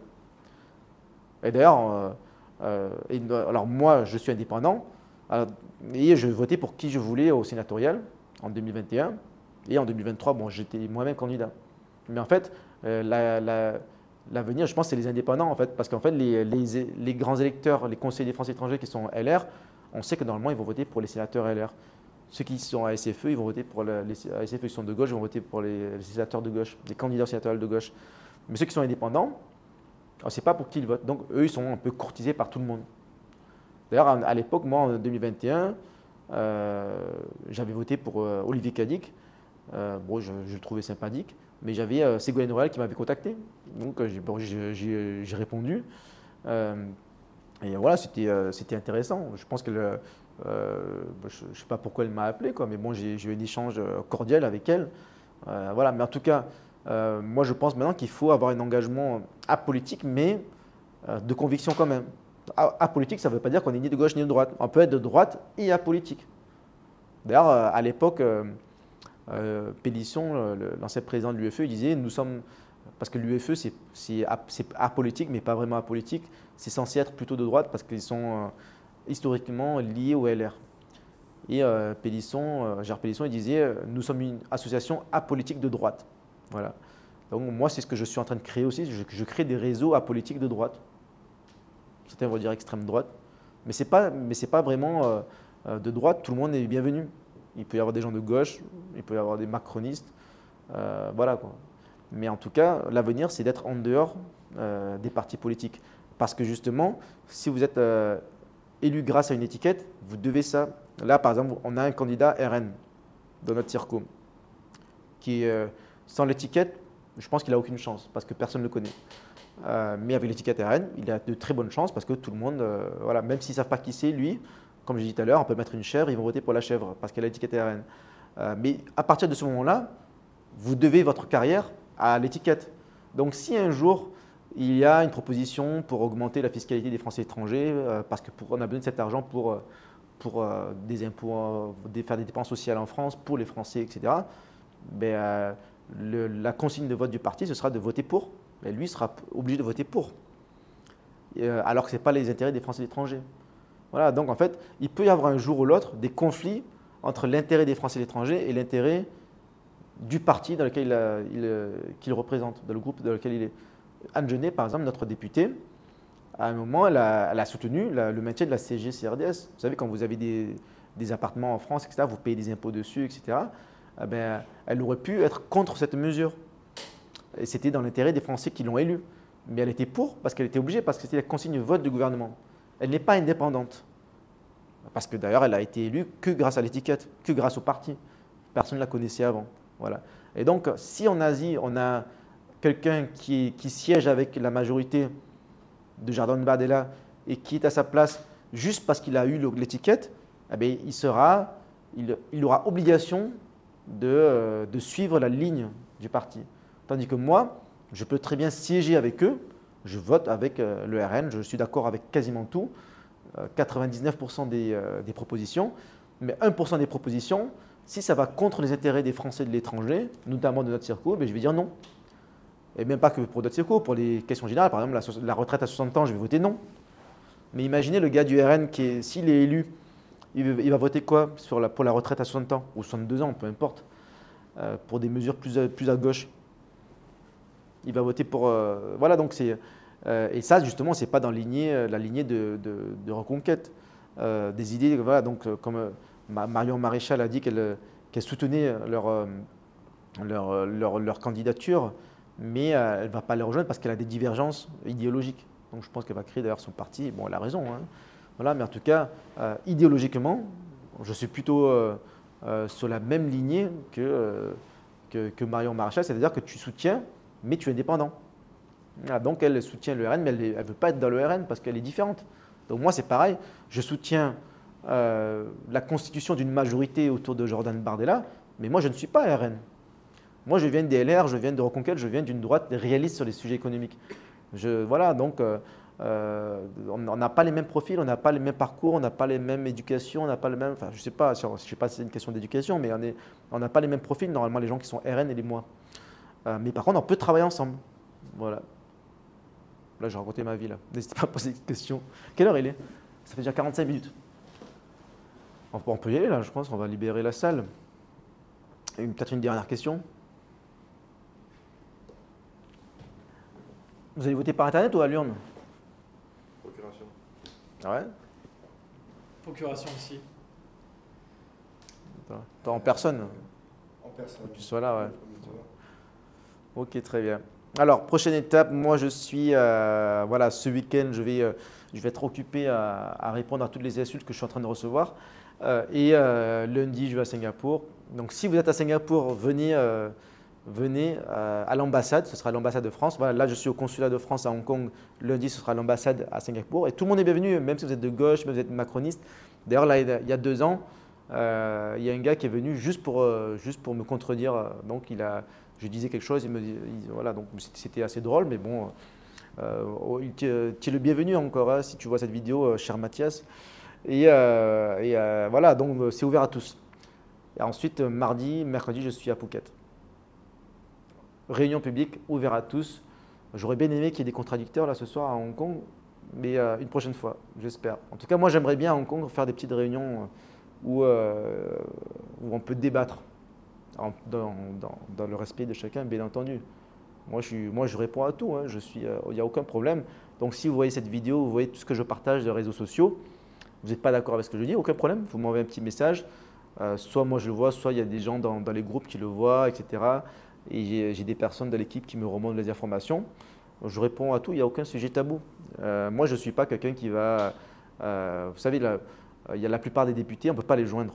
Et d'ailleurs, alors moi, je suis indépendant, et je votais pour qui je voulais au sénatorial en 2021, et en 2023, bon, j'étais moi-même candidat. Mais en fait, l'avenir, je pense, c'est les indépendants, en fait, parce qu'en fait, les grands électeurs, les conseillers des Français étrangers qui sont LR, on sait que normalement, ils vont voter pour les sénateurs LR. Ceux qui sont à SFE, ils vont voter pour les SFE qui sont de gauche, ils vont voter pour les sénateurs de gauche, les candidats sénatoriaux de gauche. Mais ceux qui sont indépendants, on ne sait pas pour qui ils votent. Donc, eux, ils sont un peu courtisés par tout le monde. D'ailleurs, à l'époque, moi, en 2021, j'avais voté pour Olivier Cadic. Bon, je le trouvais sympathique, mais j'avais Ségolène Royal qui m'avait contacté. Donc, j'ai répondu. Et voilà, c'était intéressant. Je pense que je ne sais pas pourquoi elle m'a appelé, mais bon, j'ai eu un échange cordial avec elle. Voilà, mais en tout cas, moi, je pense maintenant qu'il faut avoir un engagement apolitique, mais de conviction quand même. Apolitique, ça ne veut pas dire qu'on est ni de gauche ni de droite. On peut être de droite et apolitique. D'ailleurs, à l'époque, Pélisson, l'ancien président de l'UFE, il disait, nous sommes, parce que l'UFE, c'est apolitique, mais pas vraiment apolitique, c'est censé être plutôt de droite parce qu'ils sont historiquement liés au LR. Et Pélisson, Gérard Pélisson, il disait, nous sommes une association apolitique de droite. Voilà. Donc moi, c'est ce que je suis en train de créer aussi, je crée des réseaux apolitiques de droite. Certains vont dire extrême droite, mais ce n'est pas vraiment de droite, tout le monde est bienvenu. Il peut y avoir des gens de gauche, il peut y avoir des macronistes, voilà quoi. Mais en tout cas, l'avenir, c'est d'être en dehors des partis politiques. Parce que justement, si vous êtes élu grâce à une étiquette, vous devez ça. Là, par exemple, on a un candidat RN dans notre circo qui est sans l'étiquette, je pense qu'il n'a aucune chance parce que personne ne le connaît. Mais avec l'étiquette RN, il a de très bonnes chances parce que tout le monde, voilà, même s'ils ne savent pas qui c'est, lui, comme je l'ai dit tout à l'heure, on peut mettre une chèvre, ils vont voter pour la chèvre parce qu'elle a l'étiquette RN. Mais à partir de ce moment-là, vous devez votre carrière à l'étiquette. Donc si un jour, il y a une proposition pour augmenter la fiscalité des Français étrangers, parce qu'on a besoin de cet argent pour des impôts, faire des dépenses sociales en France, pour les Français, etc., la consigne de vote du parti, ce sera de voter pour. Et lui sera obligé de voter pour. Alors que ce n'est pas les intérêts des Français étrangers. Voilà, donc en fait, il peut y avoir un jour ou l'autre des conflits entre l'intérêt des Français étrangers et l'intérêt du parti dans lequel qu'il représente, dans le groupe dans lequel il est. Anne Genet, par exemple, notre députée, à un moment, elle a soutenu le maintien de la CSG-CRDS. Vous savez, quand vous avez des appartements en France, etc., vous payez des impôts dessus, etc., elle aurait pu être contre cette mesure. Et c'était dans l'intérêt des Français qui l'ont élue. Mais elle était pour, parce qu'elle était obligée, parce que c'était la consigne vote du gouvernement. Elle n'est pas indépendante. Parce que d'ailleurs, elle a été élue que grâce à l'étiquette, que grâce au parti. Personne ne la connaissait avant. Voilà. Et donc, si en Asie, on a quelqu'un qui siège avec la majorité de Jordan Bardella et qui est à sa place juste parce qu'il a eu l'étiquette, il aura obligation de suivre la ligne du parti. Tandis que moi, je peux très bien siéger avec eux, je vote avec le RN, je suis d'accord avec quasiment tout, 99% des propositions, mais 1% des propositions, si ça va contre les intérêts des Français de l'étranger, notamment de notre circo, je vais dire non. Et même pas que pour d'autres circos, pour les questions générales, par exemple la retraite à 60 ans, je vais voter non. Mais imaginez le gars du RN qui, s'il est élu, il va voter quoi pour la retraite à 60 ans ou 62 ans, peu importe, pour des mesures plus à gauche. Il va voter pour… voilà, donc c'est… et ça, justement, ce n'est pas dans la lignée de Reconquête. Des idées, voilà, donc comme Marion Maréchal a dit qu'elle soutenait leur candidature, mais elle ne va pas les rejoindre parce qu'elle a des divergences idéologiques. Donc je pense qu'elle va créer d'ailleurs son parti. Bon, elle a raison, hein. Voilà, mais en tout cas, idéologiquement, je suis plutôt sur la même lignée que Marion Maréchal, c'est-à-dire que tu soutiens, mais tu es indépendant. Donc elle soutient le RN, mais elle ne veut pas être dans le RN parce qu'elle est différente. Donc moi c'est pareil, je soutiens la constitution d'une majorité autour de Jordan Bardella, mais moi je ne suis pas RN. Moi je viens des LR, je viens de Reconquête, je viens d'une droite réaliste sur les sujets économiques. Voilà, donc on n'a pas les mêmes profils, on n'a pas les mêmes parcours, on n'a pas les mêmes éducations, on n'a pas le même. Enfin, je ne sais pas si c'est une question d'éducation, mais on n'a pas les mêmes profils, normalement, les gens qui sont RN et les moi. Mais par contre, on peut travailler ensemble. Voilà. Là, j'ai raconté ma vie, là. N'hésitez pas à poser des questions. Quelle heure il est? Ça fait déjà 45 minutes. On peut y aller, là, je pense, on va libérer la salle. Peut-être une dernière question. Vous allez voter par Internet ou à l'urne? Procuration. Ouais. Procuration aussi. En personne? En personne. Que tu sois là, ouais. Ok, très bien. Alors, prochaine étape, moi je suis, voilà, ce week-end, je vais être occupé à répondre à toutes les insultes que je suis en train de recevoir. Lundi, je vais à Singapour. Donc, si vous êtes à Singapour, venez à l'ambassade, ce sera l'ambassade de France. Voilà, là, je suis au consulat de France à Hong Kong. Lundi, ce sera l'ambassade à Singapour. Et tout le monde est bienvenu, même si vous êtes de gauche, même si vous êtes macroniste. D'ailleurs, là, il y a 2 ans, il y a un gars qui est venu juste pour me contredire. Donc, je disais quelque chose, il me dit, voilà, donc c'était assez drôle, mais bon, tu es le bienvenu encore, hein, si tu vois cette vidéo, cher Mathias. Voilà, donc c'est ouvert à tous. Et ensuite, mercredi, je suis à Phuket. Réunion publique, ouvert à tous. J'aurais bien aimé qu'il y ait des contradicteurs là ce soir à Hong Kong, mais une prochaine fois, j'espère. En tout cas, moi, j'aimerais bien à Hong Kong faire des petites réunions où on peut débattre dans le respect de chacun, bien entendu. Moi, je réponds à tout, hein. Il n'y a aucun problème. Donc, si vous voyez cette vidéo, vous voyez tout ce que je partage sur les réseaux sociaux, vous n'êtes pas d'accord avec ce que je dis, aucun problème. Vous m'envoyez un petit message. Soit moi je le vois, soit il y a des gens dans les groupes qui le voient, etc. Et j'ai des personnes de l'équipe qui me remontent les informations. Je réponds à tout, il n'y a aucun sujet tabou. Moi, je ne suis pas quelqu'un qui va… vous savez, il y a la plupart des députés, on ne peut pas les joindre.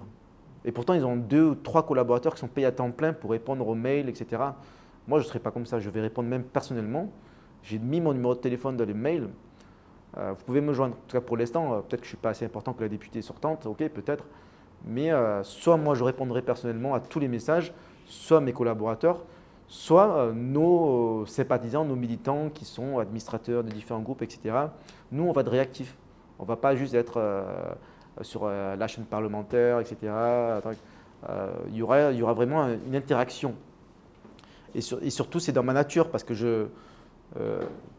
Et pourtant, ils ont 2 ou 3 collaborateurs qui sont payés à temps plein pour répondre aux mails, etc. Moi, je ne serai pas comme ça. Je vais répondre même personnellement. J'ai mis mon numéro de téléphone dans les mails. Vous pouvez me joindre. En tout cas, pour l'instant, peut-être que je ne suis pas assez important que la députée sortante. Ok, peut-être. Mais soit moi, je répondrai personnellement à tous les messages, soit mes collaborateurs, soit nos sympathisants, nos militants qui sont administrateurs de différents groupes, etc. Nous, on va être réactifs. On ne va pas juste être sur la chaîne parlementaire, etc. Il y aura vraiment une interaction. Et surtout, c'est dans ma nature parce que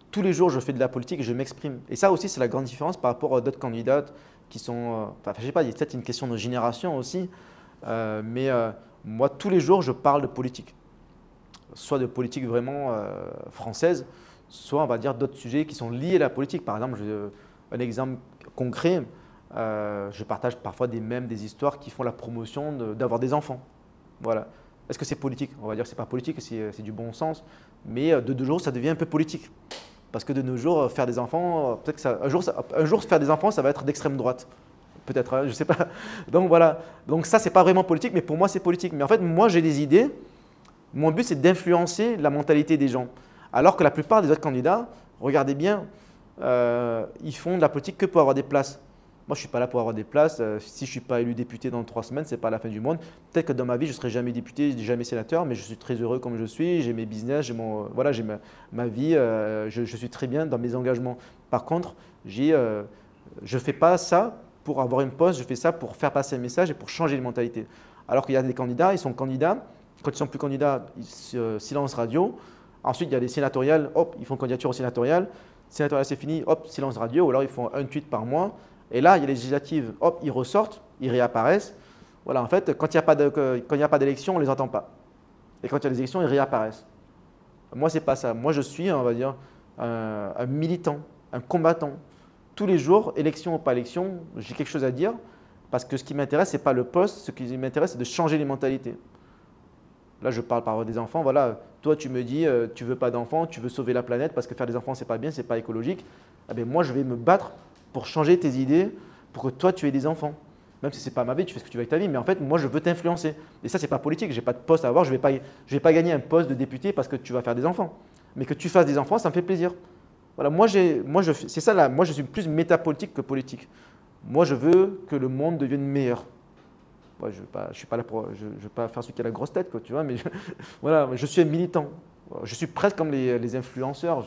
tous les jours, je fais de la politique et je m'exprime. Et ça aussi, c'est la grande différence par rapport à d'autres candidats qui sont… enfin, je ne sais pas, il y a peut-être une question de génération aussi. Mais moi, tous les jours, je parle de politique. Soit de politique vraiment française, soit, on va dire, d'autres sujets qui sont liés à la politique. Par exemple, un exemple concret, je partage parfois des mèmes, des histoires qui font la promotion d'avoir des enfants. Voilà. Est-ce que c'est politique? On va dire que ce n'est pas politique, c'est du bon sens. Mais de nos jours, ça devient un peu politique. Parce que de nos jours, faire des enfants, peut-être que un jour, faire des enfants, ça va être d'extrême droite. Peut-être, hein, je ne sais pas. Donc voilà. Donc ça, ce n'est pas vraiment politique, mais pour moi, c'est politique. Mais en fait, moi, j'ai des idées. Mon but, c'est d'influencer la mentalité des gens. Alors que la plupart des autres candidats, regardez bien, ils font de la politique que pour avoir des places. Moi, je ne suis pas là pour avoir des places. Si je ne suis pas élu député dans 3 semaines, ce n'est pas la fin du monde. Peut-être que dans ma vie, je ne serai jamais député, jamais sénateur, mais je suis très heureux comme je suis. J'ai mes business, j'ai ma vie. Je suis très bien dans mes engagements. Par contre, je ne fais pas ça pour avoir une poste, je fais ça pour faire passer un message et pour changer les mentalités. Alors qu'il y a des candidats, ils sont candidats. Quand ils ne sont plus candidats, silence radio. Ensuite, il y a les sénatoriales, hop, ils font candidature au sénatorial. Sénatorial, c'est fini, hop, silence radio. Ou alors, ils font un tweet par mois. Et là, il y a les législatives, hop, ils ressortent, ils réapparaissent. Voilà, en fait, quand il n'y a pas d'élection, on ne les entend pas. Et quand il y a des élections, ils réapparaissent. Moi, ce n'est pas ça. Moi, je suis, on va dire, un militant, un combattant. Tous les jours, élection ou pas élection, j'ai quelque chose à dire parce que ce qui m'intéresse, ce n'est pas le poste. Ce qui m'intéresse, c'est de changer les mentalités. Là, je parle par des enfants. Voilà, toi, tu me dis, tu ne veux pas d'enfants, tu veux sauver la planète parce que faire des enfants, ce n'est pas bien, ce n'est pas écologique. Eh bien, moi, je vais me battre pour changer tes idées, pour que toi, tu aies des enfants. Même si ce n'est pas ma vie, tu fais ce que tu veux avec ta vie, mais en fait, moi, je veux t'influencer. Et ça, ce n'est pas politique, je n'ai pas de poste à avoir, je ne vais pas gagner un poste de député parce que tu vas faire des enfants. Mais que tu fasses des enfants, ça me fait plaisir. Voilà, c'est ça là, moi, je suis plus métapolitique que politique. Moi, je veux que le monde devienne meilleur. Ouais, je ne suis pas là pour, je vais pas faire celui qui a la grosse tête, quoi, tu vois, mais voilà, je suis un militant. Je suis presque comme les influenceurs,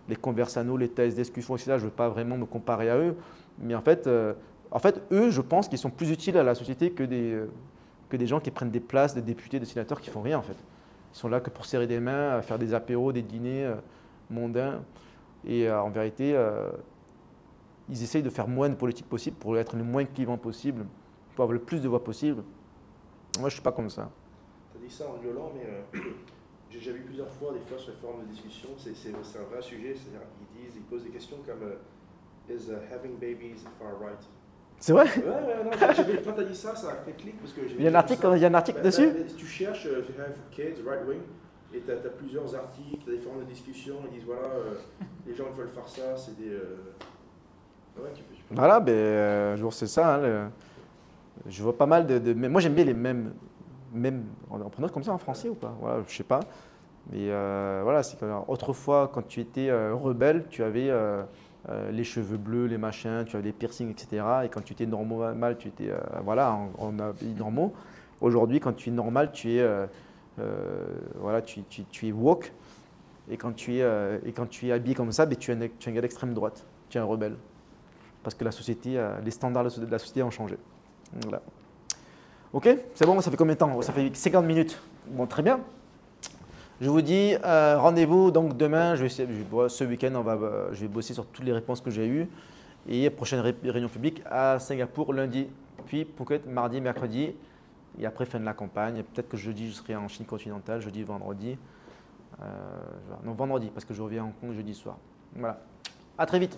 les Conversano, les thèses discussions, etc. Je ne veux pas vraiment me comparer à eux, mais en fait, eux, je pense qu'ils sont plus utiles à la société que des gens qui prennent des places, des députés, des sénateurs qui font rien en fait. Ils sont là que pour serrer des mains, faire des apéros, des dîners mondains. Et en vérité, ils essayent de faire moins de politique possible pour être le moins clivant possible, pour avoir le plus de voix possible. Moi, je ne suis pas comme ça. Tu as dit ça en rigolant, mais j'ai déjà vu plusieurs fois, des fois sur les forums de discussion, c'est un vrai sujet. C'est-à-dire ils posent des questions comme Is having babies far right? C'est vrai? Ouais, non, quand tu as dit ça, ça a fait clic. Parce que il y a un article dessus? Si tu cherches to have kids, right wing, et tu as plusieurs articles, tu as des forums de discussion, ils disent voilà, les gens veulent faire ça, c'est des. Ouais, tu peux. Voilà, c'est ça. Hein, je vois pas mal mais moi j'aime bien les mêmes. On prononce comme ça en français ou pas? Voilà, je sais pas. Mais voilà, c'est autrefois, quand tu étais rebelle, tu avais les cheveux bleus, les machins, tu avais les piercings, etc. Et quand tu étais normal, tu étais en pays normaux. Aujourd'hui, quand tu es normal, tu es tu es woke. Et quand tu es habillé comme ça, tu es un gars d'extrême droite. Tu es un rebelle. Parce que la société, les standards de la société ont changé. Voilà. Ok, c'est bon, ça fait combien de temps? Ça fait 50 minutes. Bon, très bien. Je vous dis rendez-vous donc demain. Ce week-end, je vais bosser sur toutes les réponses que j'ai eues. Et prochaine réunion publique à Singapour lundi. Puis Phuket mardi, mercredi. Et après, fin de la campagne. Peut-être que jeudi, je serai en Chine continentale. Jeudi, vendredi. Non, vendredi, parce que je reviens à Hong Kong jeudi soir. Voilà. À très vite.